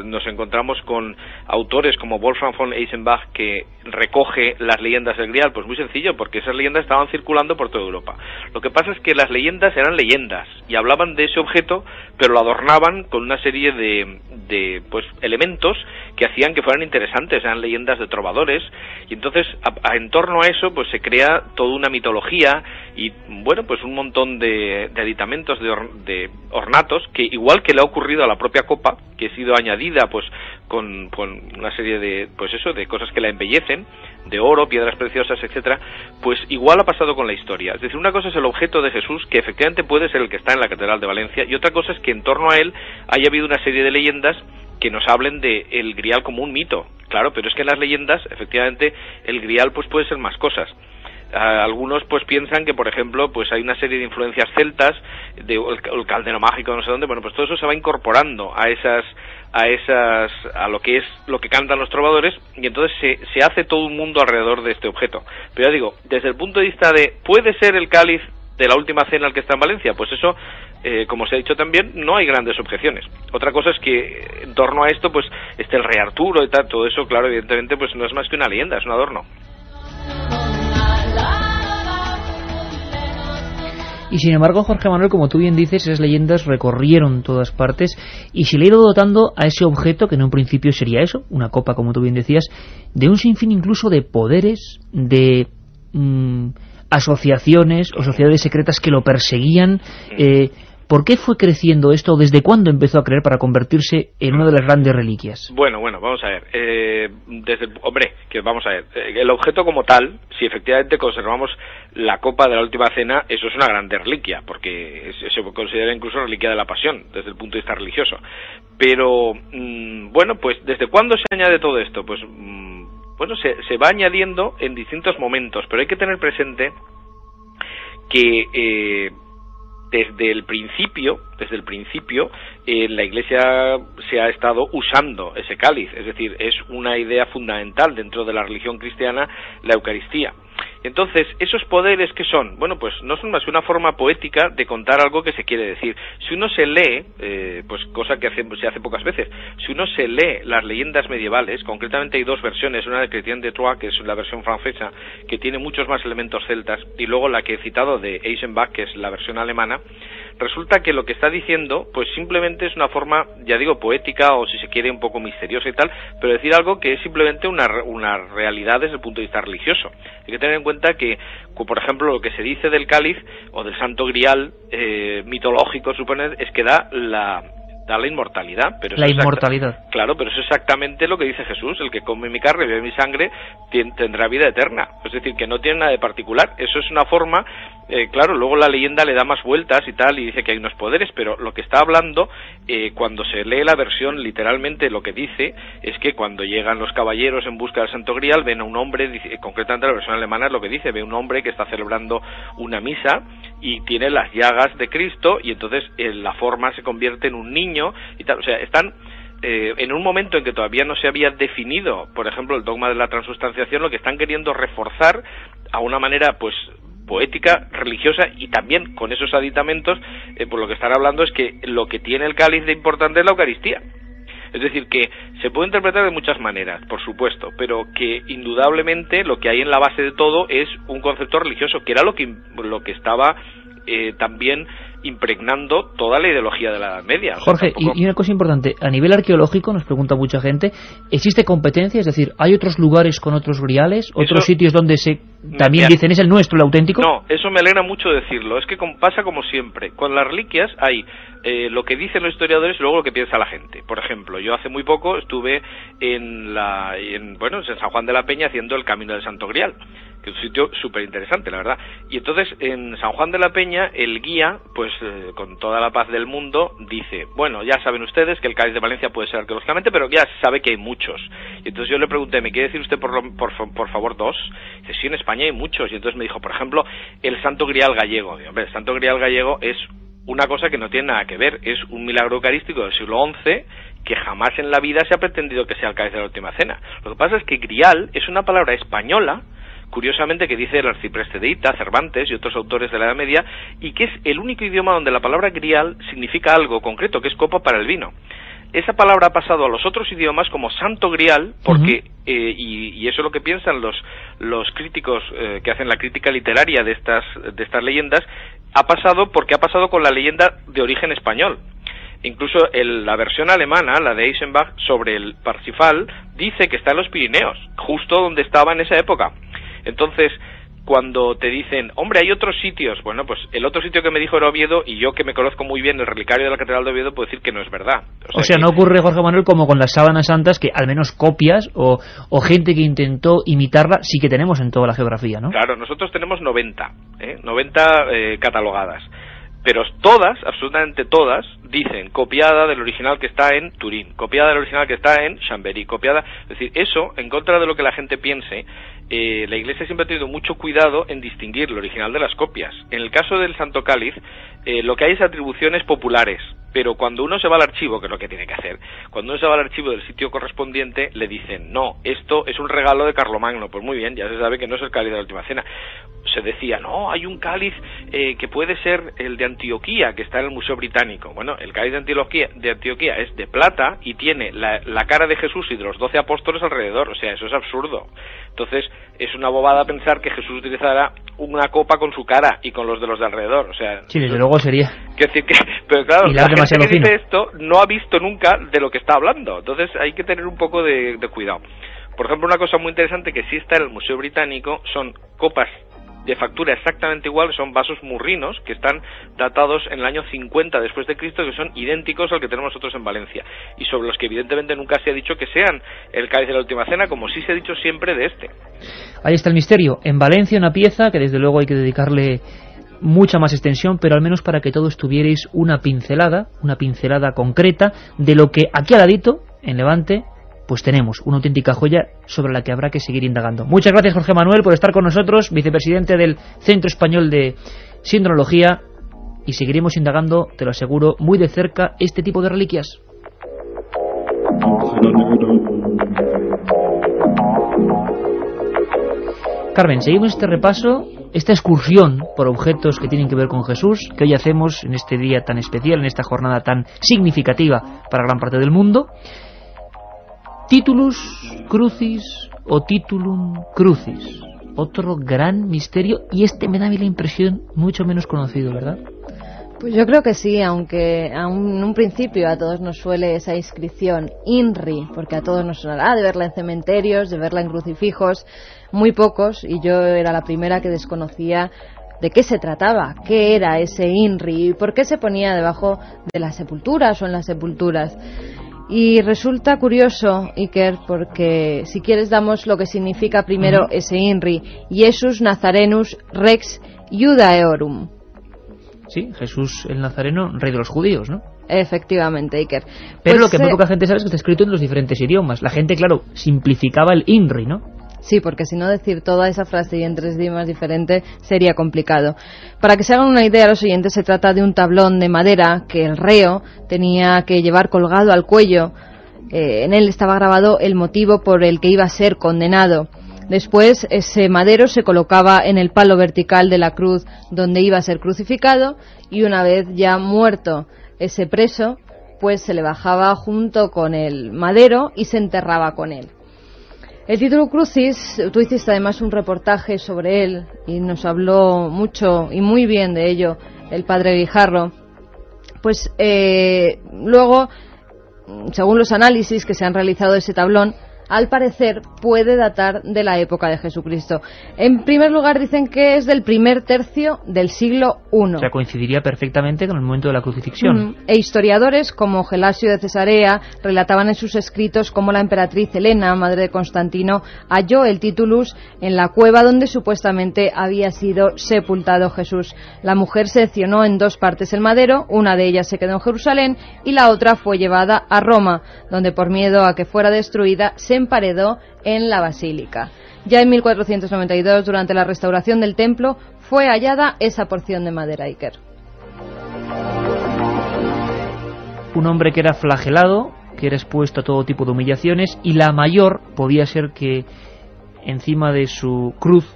nos encontramos con autores como Wolfram von Eisenbach, que recoge las leyendas del Grial? Pues muy sencillo, porque esas leyendas estaban circulando por toda Europa. Lo que pasa es que las leyendas eran leyendas y hablaban de ese objeto, pero lo adornaban con una serie de elementos que hacían que fueran interesantes. Eran leyendas de trovadores, y entonces en torno a eso pues se crea toda una mitología y pues un montón de aditamentos, de ornatos, que igual que le ha ocurrido a la propia copa, que ha sido añadida pues con una serie de, pues eso, de cosas que la embellecen, de oro, piedras preciosas, etcétera, pues igual ha pasado con la historia. Es decir, una cosa es el objeto de Jesús, que efectivamente puede ser el que está en la Catedral de Valencia, y otra cosa es que en torno a él haya habido una serie de leyendas que nos hablen de el Grial como un mito. Claro, pero es que en las leyendas, efectivamente, el Grial pues puede ser más cosas. Algunos pues piensan que, por ejemplo, pues hay una serie de influencias celtas, de el caldero mágico, no sé dónde. Bueno, pues todo eso se va incorporando a lo que es lo que cantan los trovadores, y entonces se hace todo un mundo alrededor de este objeto. Pero ya digo, desde el punto de vista de ¿puede ser el cáliz de la última cena el que está en Valencia? Pues eso, como se ha dicho también, no hay grandes objeciones. Otra cosa es que en torno a esto pues esté el rey Arturo y tal, todo eso, claro, evidentemente pues no es más que una leyenda, es un adorno. Y sin embargo, Jorge Manuel, como tú bien dices, esas leyendas recorrieron todas partes y se le ha ido dotando a ese objeto, que en un principio sería eso, una copa, como tú bien decías, de un sinfín incluso de poderes, de asociaciones o sociedades secretas que lo perseguían. ¿Por qué fue creciendo esto? ¿Desde cuándo empezó a creer para convertirse en una de las grandes reliquias? Bueno, vamos a ver. Vamos a ver. El objeto como tal, si efectivamente conservamos la copa de la última cena, eso es una grande reliquia, porque se considera incluso reliquia de la pasión, desde el punto de vista religioso. Pero, bueno, pues ¿desde cuándo se añade todo esto? Pues, bueno, se va añadiendo en distintos momentos, pero hay que tener presente que desde el principio la Iglesia se ha estado usando ese cáliz, es decir, es una idea fundamental dentro de la religión cristiana, la Eucaristía. Entonces, ¿esos poderes qué son? Bueno, pues no son más que una forma poética de contar algo que se quiere decir. Si uno se lee, pues cosa que se hace pocas veces, si uno se lee las leyendas medievales, concretamente hay dos versiones, una de Chrétien de Troyes, que es la versión francesa, que tiene muchos más elementos celtas, y luego la que he citado de Eisenbach, que es la versión alemana, resulta que lo que está diciendo, pues simplemente es una forma, ya digo, poética, o si se quiere un poco misteriosa y tal, pero decir algo que es simplemente una realidad desde el punto de vista religioso. Hay que tener en cuenta que, por ejemplo, lo que se dice del cáliz o del santo grial mitológico, supone, es que da la inmortalidad. Pero la inmortalidad. Claro, pero eso es exactamente lo que dice Jesús: el que come mi carne y bebe mi sangre tendrá vida eterna. Es decir, que no tiene nada de particular. Eso es una forma, claro, luego la leyenda le da más vueltas y tal, y dice que hay unos poderes, pero lo que está hablando, cuando se lee la versión, literalmente lo que dice es que cuando llegan los caballeros en busca del santo grial, ven a un hombre, concretamente la versión alemana es lo que dice, ve un hombre que está celebrando una misa y tiene las llagas de Cristo, y entonces la forma se convierte en un niño y tal. O sea, están en un momento en que todavía no se había definido, por ejemplo, el dogma de la transustanciación, lo que están queriendo reforzar a una manera, pues, poética, religiosa, y también con esos aditamentos, por lo que están hablando es que lo que tiene el cáliz de importante es la Eucaristía. Es decir, que se puede interpretar de muchas maneras, por supuesto, pero que indudablemente lo que hay en la base de todo es un concepto religioso, que era lo que estaba también impregnando toda la ideología de la Edad Media. Jorge, y una cosa importante, a nivel arqueológico, nos pregunta mucha gente, ¿existe competencia? Es decir, ¿hay otros lugares con otros griales? ¿Otros sitios donde también dicen es el nuestro, el auténtico? No, eso me alegra mucho decirlo. Es que pasa como siempre. Con las reliquias hay lo que dicen los historiadores y luego lo que piensa la gente. Por ejemplo, yo hace muy poco estuve en San Juan de la Peña haciendo el Camino del Santo Grial, que es un sitio súper interesante, la verdad. Y entonces, en San Juan de la Peña, el guía, pues con toda la paz del mundo, dice, bueno, ya saben ustedes que el cáliz de Valencia puede ser arqueológicamente, pero ya se sabe que hay muchos. Y entonces yo le pregunté, ¿me quiere decir usted por favor dos? Dice, sí, en España hay muchos. Y entonces me dijo, por ejemplo, el Santo Grial gallego. Digo, hombre, el Santo Grial gallego es una cosa que no tiene nada que ver, es un milagro eucarístico del siglo XI que jamás en la vida se ha pretendido que sea el cáliz de la última cena. Lo que pasa es que grial es una palabra española, curiosamente, que dice el arcipreste de Hita, Cervantes y otros autores de la Edad Media, y que es el único idioma donde la palabra grial significa algo concreto, que es copa para el vino. Esa palabra ha pasado a los otros idiomas como santo grial, porque y eso es lo que piensan los críticos que hacen la crítica literaria de estas leyendas, ha pasado porque ha pasado con la leyenda de origen español. Incluso la versión alemana, la de Eisenbach, sobre el Parsifal, dice que está en los Pirineos, justo donde estaba en esa época. Entonces, cuando te dicen, hombre, hay otros sitios. Bueno, pues el otro sitio que me dijo era Oviedo, y yo, que me conozco muy bien el relicario de la Catedral de Oviedo, puedo decir que no es verdad. O sea, no ocurre, Jorge Manuel, como con las sábanas santas, que al menos copias o gente que intentó imitarla sí que tenemos en toda la geografía, ¿no? Claro, nosotros tenemos 90 catalogadas. Pero todas, absolutamente todas, dicen copiada del original que está en Turín, copiada del original que está en Chambéry, copiada... Es decir, eso, en contra de lo que la gente piense, la Iglesia siempre ha tenido mucho cuidado en distinguir lo original de las copias. En el caso del Santo Cáliz, lo que hay es atribuciones populares, pero cuando uno se va al archivo, que es lo que tiene que hacer, cuando uno se va al archivo del sitio correspondiente, le dicen, no, esto es un regalo de Carlomagno. Pues muy bien, ya se sabe que no es el cáliz de la Última Cena. Se decía, no, hay un cáliz que puede ser el de Antioquía, que está en el Museo Británico. Bueno, el cáliz de Antioquía es de plata y tiene la cara de Jesús y de los 12 apóstoles alrededor. O sea, eso es absurdo. Entonces, es una bobada pensar que Jesús utilizará una copa con su cara y con los de alrededor. O sea, sí, desde luego sería. Pero claro, la gente que dice esto no ha visto nunca de lo que está hablando. Entonces, hay que tener un poco de cuidado. Por ejemplo, una cosa muy interesante que sí está en el Museo Británico son copas de factura exactamente igual, son vasos murrinos que están datados en el año 50 después de Cristo, que son idénticos al que tenemos nosotros en Valencia, y sobre los que evidentemente nunca se ha dicho que sean el cáliz de la Última Cena, como sí se ha dicho siempre de este. Ahí está el misterio. En Valencia, una pieza que desde luego hay que dedicarle mucha más extensión, pero al menos para que todos tuvierais una pincelada concreta de lo que aquí al ladito, en Levante, pues tenemos una auténtica joya sobre la que habrá que seguir indagando. Muchas gracias, Jorge Manuel, por estar con nosotros, vicepresidente del Centro Español de Sindronología, y seguiremos indagando, te lo aseguro, muy de cerca este tipo de reliquias. Carmen, seguimos este repaso, esta excursión por objetos que tienen que ver con Jesús, que hoy hacemos en este día tan especial, en esta jornada tan significativa para gran parte del mundo. Titulus Crucis o Titulum Crucis, otro gran misterio, y este me da a mí la impresión mucho menos conocido, ¿verdad? Pues yo creo que sí, aunque en un principio a todos nos suele esa inscripción INRI, porque a todos nos sonará de verla en cementerios, de verla en crucifijos, muy pocos, y yo era la primera que desconocía de qué se trataba, qué era ese INRI y por qué se ponía debajo de las sepulturas o en las sepulturas. Y resulta curioso, Iker, porque si quieres damos lo que significa primero ese INRI, Iesus Nazarenus Rex Judaeorum. Sí, Jesús el Nazareno, rey de los judíos, ¿no? Efectivamente, Iker. Pero pues lo que muy poca gente sabe es que está escrito en los diferentes idiomas. La gente, claro, simplificaba el INRI, ¿no? Sí, porque si no decir toda esa frase y en 3 idiomas diferentes sería complicado. Para que se hagan una idea, los oyentes, se trata de un tablón de madera que el reo tenía que llevar colgado al cuello. En él estaba grabado el motivo por el que iba a ser condenado. Después, ese madero se colocaba en el palo vertical de la cruz donde iba a ser crucificado, y una vez ya muerto ese preso, pues se le bajaba junto con el madero y se enterraba con él. El título Crucis, tú hiciste además un reportaje sobre él y nos habló mucho y muy bien de ello el padre Guijarro. Pues luego, según los análisis que se han realizado de ese tablón, al parecer puede datar de la época de Jesucristo. En primer lugar dicen que es del primer tercio del siglo I. O sea, coincidiría perfectamente con el momento de la crucifixión. E historiadores como Gelasio de Cesarea relataban en sus escritos cómo la emperatriz Helena, madre de Constantino, halló el titulus en la cueva donde supuestamente había sido sepultado Jesús. La mujer seccionó en 2 partes el madero, una de ellas se quedó en Jerusalén y la otra fue llevada a Roma, donde por miedo a que fuera destruida se emparedó en la basílica. Ya en 1492, durante la restauración del templo, fue hallada esa porción de madera, Iker. Un hombre que era flagelado, que era expuesto a todo tipo de humillaciones, y la mayor podía ser que encima de su cruz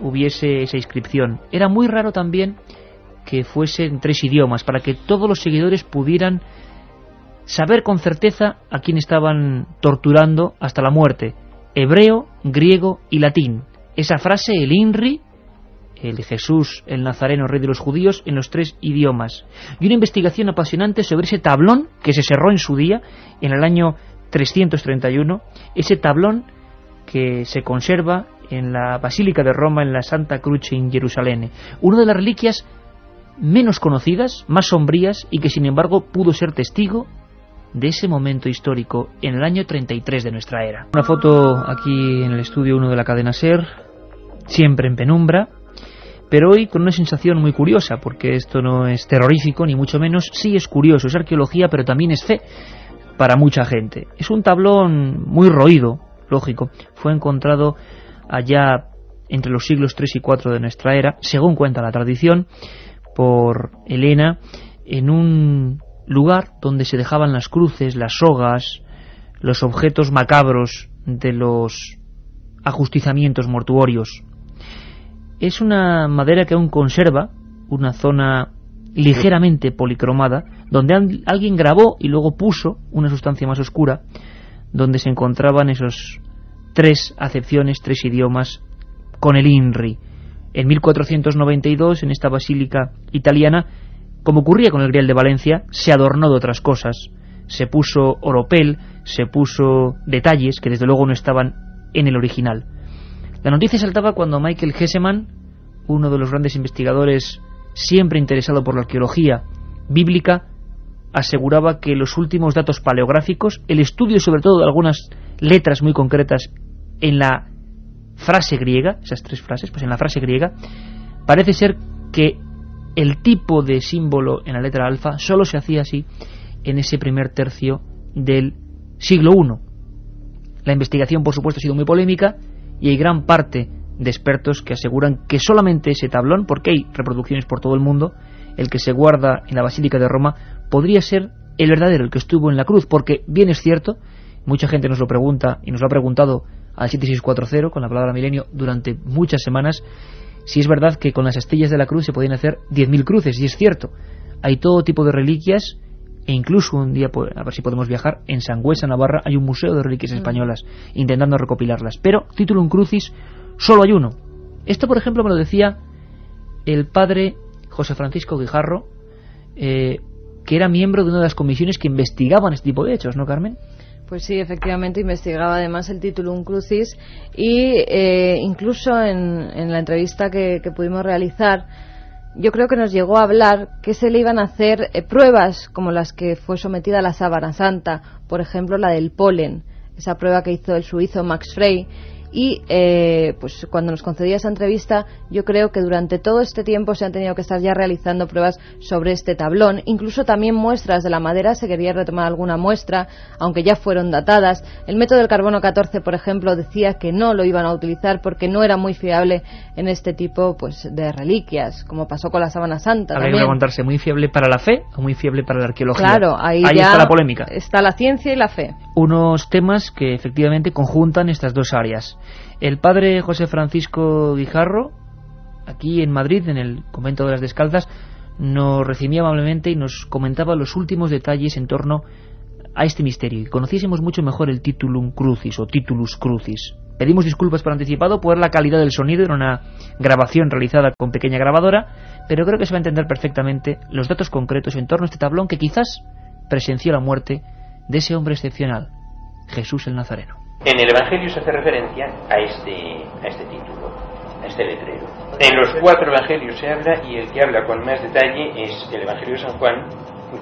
hubiese esa inscripción. Era muy raro también que fuese en 3 idiomas, para que todos los seguidores pudieran saber con certeza a quién estaban torturando hasta la muerte: hebreo, griego y latín. Esa frase, el INRI, el de Jesús, el Nazareno, rey de los judíos, en los 3 idiomas. Y una investigación apasionante sobre ese tablón que se cerró en su día, en el año 331, ese tablón que se conserva en la Basílica de Roma, en la Santa Croce in Jerusalén. Una de las reliquias menos conocidas, más sombrías, y que sin embargo pudo ser testigo de ese momento histórico en el año 33 de nuestra era. Una foto aquí en el estudio 1 de la cadena SER, siempre en penumbra, pero hoy con una sensación muy curiosa, porque esto no es terrorífico ni mucho menos, sí es curioso, es arqueología, pero también es fe para mucha gente. Es un tablón muy roído, lógico, fue encontrado allá entre los siglos 3 y 4 de nuestra era, según cuenta la tradición, por Helena, en un lugar donde se dejaban las cruces, las sogas, los objetos macabros de los ajustizamientos mortuorios. Es una madera que aún conserva una zona ligeramente policromada, donde alguien grabó y luego puso una sustancia más oscura, donde se encontraban esos 3 acepciones, 3 idiomas con el INRI. En 1492, en esta basílica italiana, como ocurría con el Grial de Valencia, se adornó de otras cosas. Se puso oropel, se puso detalles que desde luego no estaban en el original. La noticia saltaba cuando Michael Hesemann, uno de los grandes investigadores siempre interesado por la arqueología bíblica, aseguraba que los últimos datos paleográficos, el estudio sobre todo de algunas letras muy concretas en la frase griega, esas 3 frases, pues en la frase griega, parece ser que el tipo de símbolo en la letra alfa solo se hacía así en ese primer tercio del siglo I. La investigación, por supuesto, ha sido muy polémica y hay gran parte de expertos que aseguran que solamente ese tablón, porque hay reproducciones por todo el mundo, el que se guarda en la Basílica de Roma, podría ser el verdadero, el que estuvo en la cruz, porque bien es cierto, mucha gente nos lo pregunta y nos lo ha preguntado al 7640 con la palabra milenio durante muchas semanas, si es verdad que con las astillas de la cruz se podían hacer 10.000 cruces, y es cierto, hay todo tipo de reliquias, e incluso un día, a ver si podemos viajar, en Sangüesa, Navarra, hay un museo de reliquias españolas intentando recopilarlas, pero Titulum Crucis solo hay uno. Esto, por ejemplo, me lo decía el padre José Francisco Guijarro, que era miembro de una de las comisiones que investigaban este tipo de hechos, ¿no, Carmen? Pues sí, efectivamente investigaba además el Titulum Crucis y incluso en la entrevista que pudimos realizar, yo creo que nos llegó a hablar que se le iban a hacer pruebas como las que fue sometida a la sábana santa, por ejemplo la del polen, esa prueba que hizo el suizo Max Frey. Y pues cuando nos concedía esa entrevista, yo creo que durante todo este tiempo se han tenido que estar ya realizando pruebas sobre este tablón, incluso también muestras de la madera, se quería retomar alguna muestra, aunque ya fueron datadas. El método del carbono 14, por ejemplo, decía que no lo iban a utilizar porque no era muy fiable en este tipo pues de reliquias, como pasó con la sábana santa. Habría que preguntarse, ¿muy fiable para la fe o muy fiable para la arqueología? Claro, ahí ya está la polémica. Está la ciencia y la fe. Unos temas que efectivamente conjuntan estas dos áreas. El padre José Francisco Guijarro, aquí en Madrid, en el convento de las Descalzas, nos recibía amablemente y nos comentaba los últimos detalles en torno a este misterio, y conociésemos mucho mejor el Titulum Crucis o Titulus Crucis. Pedimos disculpas por anticipado por la calidad del sonido, era una grabación realizada con pequeña grabadora, pero creo que se va a entender perfectamente los datos concretos en torno a este tablón que quizás presenció la muerte de ese hombre excepcional, Jesús el Nazareno. En el Evangelio se hace referencia a este título, a este letrero. En los 4 Evangelios se habla, y el que habla con más detalle es el Evangelio de San Juan,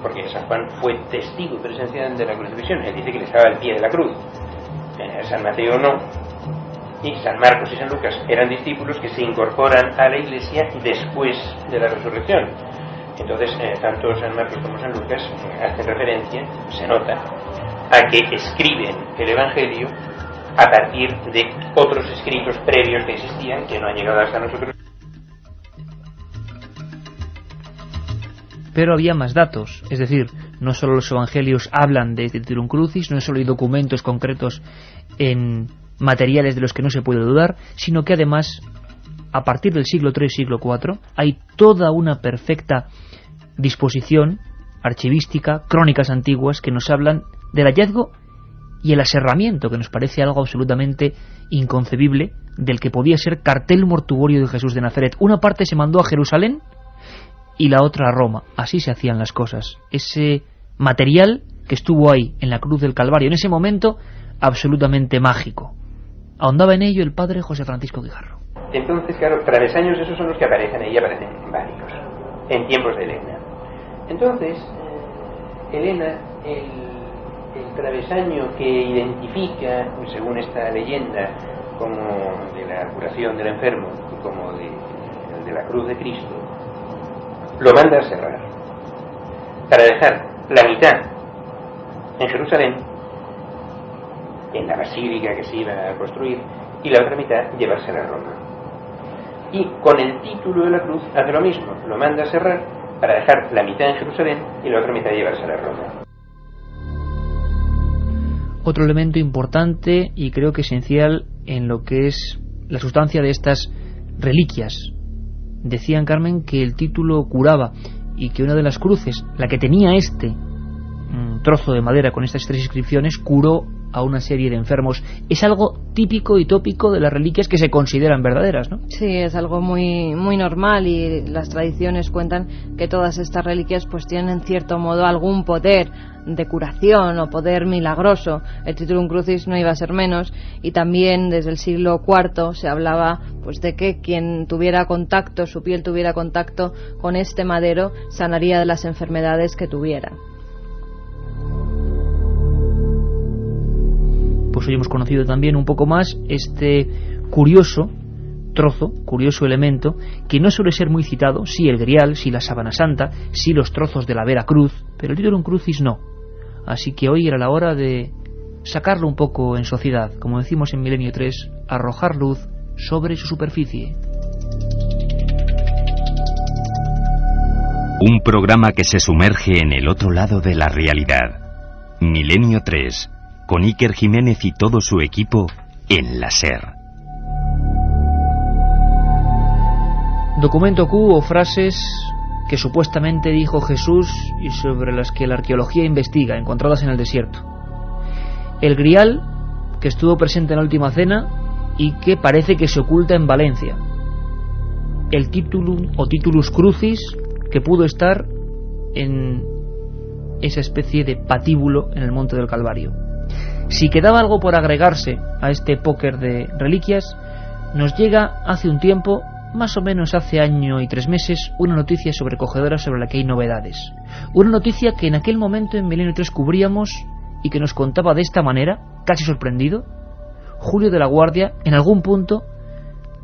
porque San Juan fue testigo presencial de la crucifixión. Él dice que le estaba al pie de la cruz. San Mateo no, y San Marcos y San Lucas eran discípulos que se incorporan a la Iglesia después de la resurrección. Entonces, tanto San Marcos como San Lucas hacen referencia, se nota, a que escriben el Evangelio a partir de otros escritos previos que existían, que no han llegado hasta nosotros. Pero había más datos, es decir, no solo los evangelios hablan de Titulum Crucis, no solo hay documentos concretos en materiales de los que no se puede dudar, sino que además, a partir del siglo III, siglo IV, hay toda una perfecta disposición archivística, crónicas antiguas que nos hablan del hallazgo y el aserramiento, que nos parece algo absolutamente inconcebible, del que podía ser cartel mortuorio de Jesús de Nazaret. Una parte se mandó a Jerusalén y la otra a Roma. Así se hacían las cosas. Ese material que estuvo ahí en la cruz del Calvario, en ese momento absolutamente mágico, Ahondaba en ello el padre José Francisco Guijarro. Entonces, claro, travesaños esos son los que aparecen ahí, aparecen varios, en tiempos de Elena. Entonces, Elena, el travesaño que identifica, según esta leyenda, como de la curación del enfermo y como de la cruz de Cristo, lo manda a cerrar para dejar la mitad en Jerusalén, en la basílica que se iba a construir, y la otra mitad llevársela a Roma. Y con el título de la cruz hace lo mismo, lo manda a cerrar para dejar la mitad en Jerusalén y la otra mitad llevársela a Roma. Otro elemento importante y creo que esencial en lo que es la sustancia de estas reliquias. Decían, Carmen, que el título curaba y que una de las cruces, la que tenía este trozo de madera con estas 3 inscripciones, curó a una serie de enfermos. Es algo típico y tópico de las reliquias que se consideran verdaderas, ¿no? Sí, es algo muy, muy normal, y las tradiciones cuentan que todas estas reliquias pues tienen en cierto modo algún poder de curación o poder milagroso. El Titulum Crucis no iba a ser menos, y también desde el siglo IV se hablaba pues de que quien tuviera contacto, su piel tuviera contacto con este madero, sanaría de las enfermedades que tuviera. Pues hoy hemos conocido también un poco más este curioso trozo, curioso elemento, que no suele ser muy citado, sí el grial, sí la sábana santa, sí los trozos de la Vera Cruz, pero el Titulum Crucis no. Así que hoy era la hora de sacarlo un poco en sociedad, como decimos en Milenio 3, arrojar luz sobre su superficie. Un programa que se sumerge en el otro lado de la realidad. Milenio 3, con Iker Jiménez y todo su equipo en la SER. Documento Q o frases que supuestamente dijo Jesús y sobre las que la arqueología investiga, encontradas en el desierto. El grial, que estuvo presente en la última cena y que parece que se oculta en Valencia. El Titulum o Titulus Crucis, que pudo estar en esa especie de patíbulo en el monte del Calvario. Si quedaba algo por agregarse a este póker de reliquias, nos llega hace un tiempo, más o menos hace año y 3 meses, una noticia sobrecogedora sobre la que hay novedades. Una noticia que en aquel momento en Milenio 3 cubríamos y que nos contaba de esta manera, casi sorprendido, Julio de la Guardia en algún punto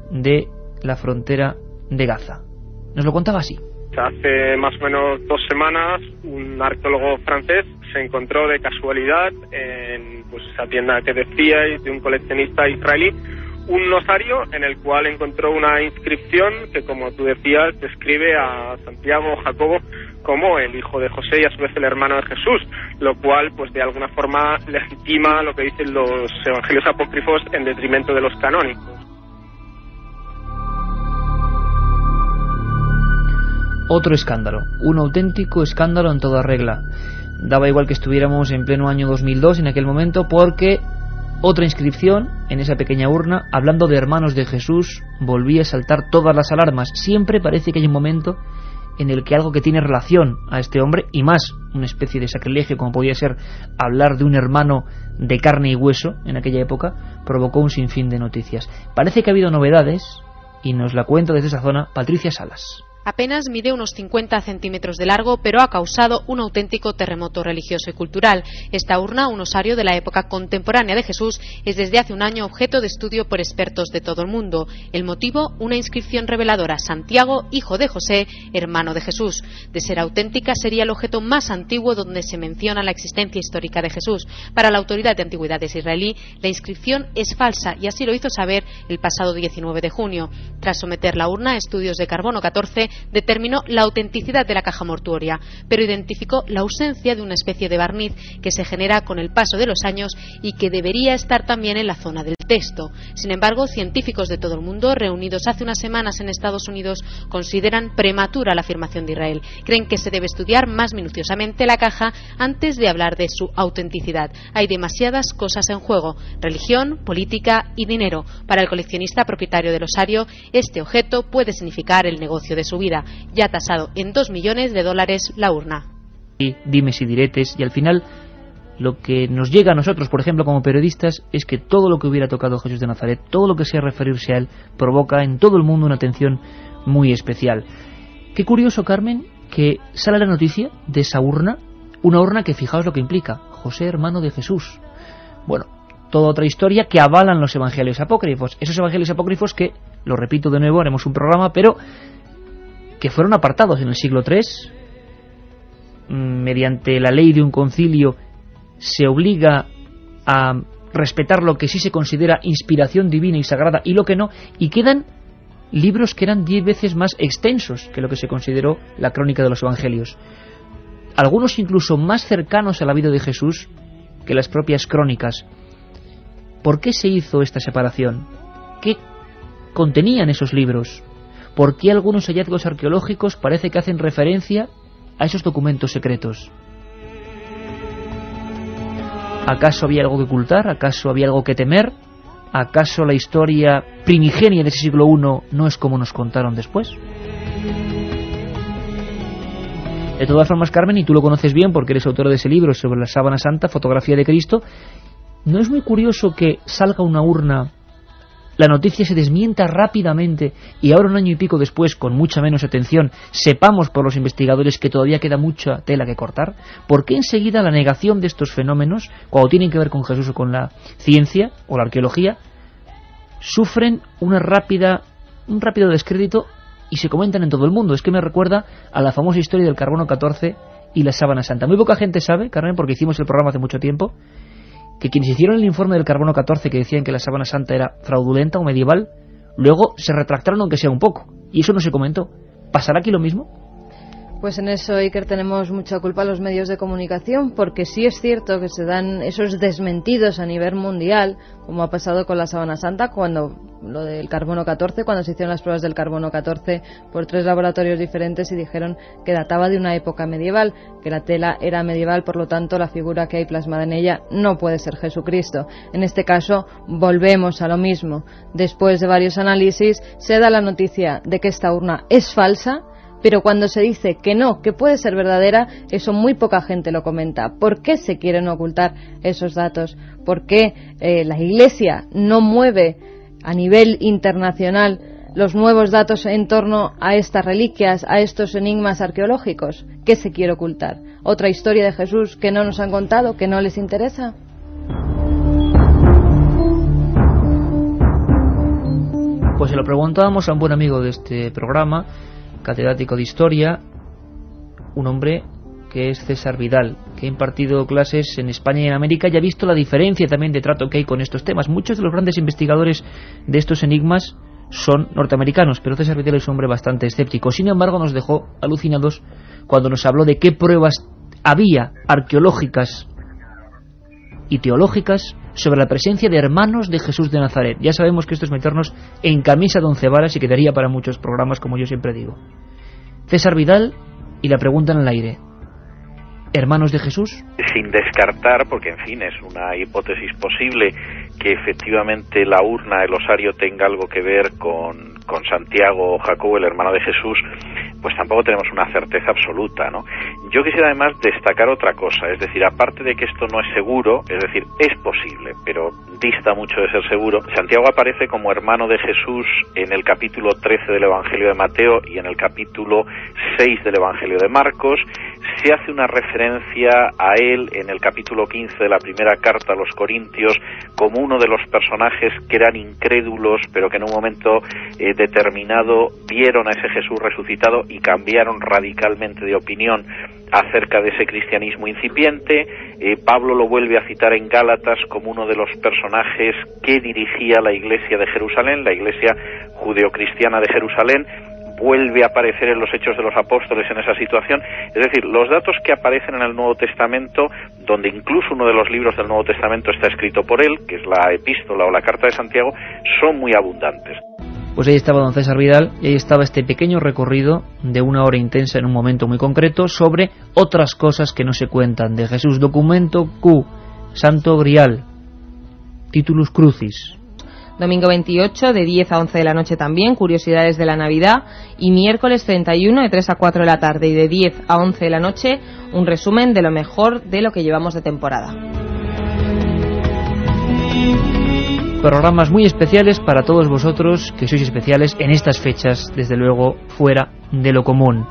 de la frontera de Gaza. Nos lo contaba así. Hace más o menos 2 semanas un arqueólogo francés se encontró de casualidad en esa tienda que decíais de un coleccionista israelí un osario en el cual encontró una inscripción que, como tú decías, describe a Santiago o Jacobo como el hijo de José y a su vez el hermano de Jesús, lo cual pues de alguna forma legitima lo que dicen los evangelios apócrifos en detrimento de los canónicos. Otro escándalo, un auténtico escándalo en toda regla. Daba igual que estuviéramos en pleno año 2002 en aquel momento, porque otra inscripción en esa pequeña urna, hablando de hermanos de Jesús, volvía a saltar todas las alarmas. Siempre parece que hay un momento en el que algo que tiene relación a este hombre, y más una especie de sacrilegio como podía ser hablar de un hermano de carne y hueso en aquella época, provocó un sinfín de noticias. Parece que ha habido novedades y nos la cuenta desde esa zona Patricia Salas. Apenas mide unos 50 centímetros de largo, pero ha causado un auténtico terremoto religioso y cultural. Esta urna, un osario de la época contemporánea de Jesús, es desde hace un año objeto de estudio por expertos de todo el mundo. El motivo, una inscripción reveladora: Santiago, hijo de José, hermano de Jesús. De ser auténtica, sería el objeto más antiguo donde se menciona la existencia histórica de Jesús. Para la Autoridad de Antigüedades israelí, la inscripción es falsa, y así lo hizo saber el pasado 19 de junio. Tras someter la urna a estudios de carbono 14, determinó la autenticidad de la caja mortuoria, pero identificó la ausencia de una especie de barniz que se genera con el paso de los años y que debería estar también en la zona del texto. Sin embargo, científicos de todo el mundo, reunidos hace unas semanas en Estados Unidos, consideran prematura la afirmación de Israel. Creen que se debe estudiar más minuciosamente la caja antes de hablar de su autenticidad. Hay demasiadas cosas en juego: religión, política y dinero. Para el coleccionista propietario del osario, este objeto puede significar el negocio de su vida, ya tasado en $2 millones la urna. Y dimes y diretes, y al final lo que nos llega a nosotros, por ejemplo, como periodistas, es que todo lo que hubiera tocado Jesús de Nazaret, todo lo que sea referirse a él, provoca en todo el mundo una atención muy especial. Qué curioso, Carmen, que sale la noticia de esa urna, una urna que, fijaos lo que implica, José, hermano de Jesús. Bueno, toda otra historia que avalan los evangelios apócrifos. Esos evangelios apócrifos que, lo repito de nuevo, haremos un programa, pero que fueron apartados en el siglo III, mediante la ley de un concilio se obliga a respetar lo que sí se considera inspiración divina y sagrada y lo que no, y quedan libros que eran 10 veces más extensos que lo que se consideró la crónica de los evangelios. Algunos incluso más cercanos a la vida de Jesús que las propias crónicas. ¿Por qué se hizo esta separación? ¿Qué contenían esos libros? ¿Por qué algunos hallazgos arqueológicos parece que hacen referencia a esos documentos secretos? ¿Acaso había algo que ocultar? ¿Acaso había algo que temer? ¿Acaso la historia primigenia de ese siglo I no es como nos contaron después? De todas formas, Carmen, y tú lo conoces bien porque eres autora de ese libro sobre la sábana santa, fotografía de Cristo, ¿no es muy curioso que salga una urna, la noticia se desmienta rápidamente y ahora, un año y pico después, con mucha menos atención, sepamos por los investigadores que todavía queda mucha tela que cortar? ¿Por qué enseguida la negación de estos fenómenos, cuando tienen que ver con Jesús o con la ciencia o la arqueología, sufren un rápido descrédito y se comentan en todo el mundo? Es que me recuerda a la famosa historia del carbono 14 y la sábana santa. Muy poca gente sabe, Carmen, porque hicimos el programa hace mucho tiempo, que quienes hicieron el informe del carbono 14 que decían que la sábana santa era fraudulenta o medieval, luego se retractaron aunque sea un poco, y eso no se comentó. ¿Pasará aquí lo mismo? Pues en eso, Iker, tenemos mucha culpa los medios de comunicación, porque sí es cierto que se dan esos desmentidos a nivel mundial, como ha pasado con la sábana santa, cuando lo del carbono 14, cuando se hicieron las pruebas del carbono 14 por 3 laboratorios diferentes y dijeron que databa de una época medieval, que la tela era medieval, por lo tanto la figura que hay plasmada en ella no puede ser Jesucristo. En este caso volvemos a lo mismo. Después de varios análisis se da la noticia de que esta urna es falsa, pero cuando se dice que no, que puede ser verdadera, eso muy poca gente lo comenta. ¿Por qué se quieren ocultar esos datos? ¿Por qué la Iglesia no mueve a nivel internacional los nuevos datos en torno a estas reliquias, a estos enigmas arqueológicos? ¿Qué se quiere ocultar? ¿Otra historia de Jesús que no nos han contado, que no les interesa? Pues se lo preguntábamos a un buen amigo de este programa, catedrático de Historia, un hombre que es César Vidal, que ha impartido clases en España y en América y ha visto la diferencia también de trato que hay con estos temas. Muchos de los grandes investigadores de estos enigmas son norteamericanos, pero César Vidal es un hombre bastante escéptico. Sin embargo, nos dejó alucinados cuando nos habló de qué pruebas había arqueológicas y teológicas sobre la presencia de hermanos de Jesús de Nazaret. Ya sabemos que esto es meternos en camisa de 11 varas y quedaría para muchos programas, como yo siempre digo. César Vidal, y la pregunta en el aire: ¿hermanos de Jesús? Sin descartar, porque en fin es una hipótesis posible, que efectivamente la urna, el osario, tenga algo que ver con Santiago o Jacobo, el hermano de Jesús, pues tampoco tenemos una certeza absoluta, ¿no? Yo quisiera además destacar otra cosa, es decir, aparte de que esto no es seguro, es decir, es posible, pero dista mucho de ser seguro. Santiago aparece como hermano de Jesús en el capítulo 13 del Evangelio de Mateo y en el capítulo 6 del Evangelio de Marcos. Se hace una referencia a él en el capítulo 15 de la primera carta a los Corintios como uno de los personajes que eran incrédulos, pero que en un momento determinado vieron a ese Jesús resucitado y cambiaron radicalmente de opinión acerca de ese cristianismo incipiente. Pablo lo vuelve a citar en Gálatas como uno de los personajes que dirigía la iglesia de Jerusalén, la iglesia judeocristiana de Jerusalén. Vuelve a aparecer en los Hechos de los Apóstoles en esa situación. Es decir, los datos que aparecen en el Nuevo Testamento, donde incluso uno de los libros del Nuevo Testamento está escrito por él, que es la Epístola o la Carta de Santiago, son muy abundantes. Pues ahí estaba don César Vidal, y ahí estaba este pequeño recorrido de 1 hora intensa en un momento muy concreto sobre otras cosas que no se cuentan de Jesús. Documento Q, Santo Grial, Titulus Crucis. Domingo 28 de 10 a 11 de la noche también, curiosidades de la Navidad. Y miércoles 31 de 3 a 4 de la tarde y de 10 a 11 de la noche, un resumen de lo mejor de lo que llevamos de temporada. Programas muy especiales para todos vosotros que sois especiales en estas fechas, desde luego fuera de lo común.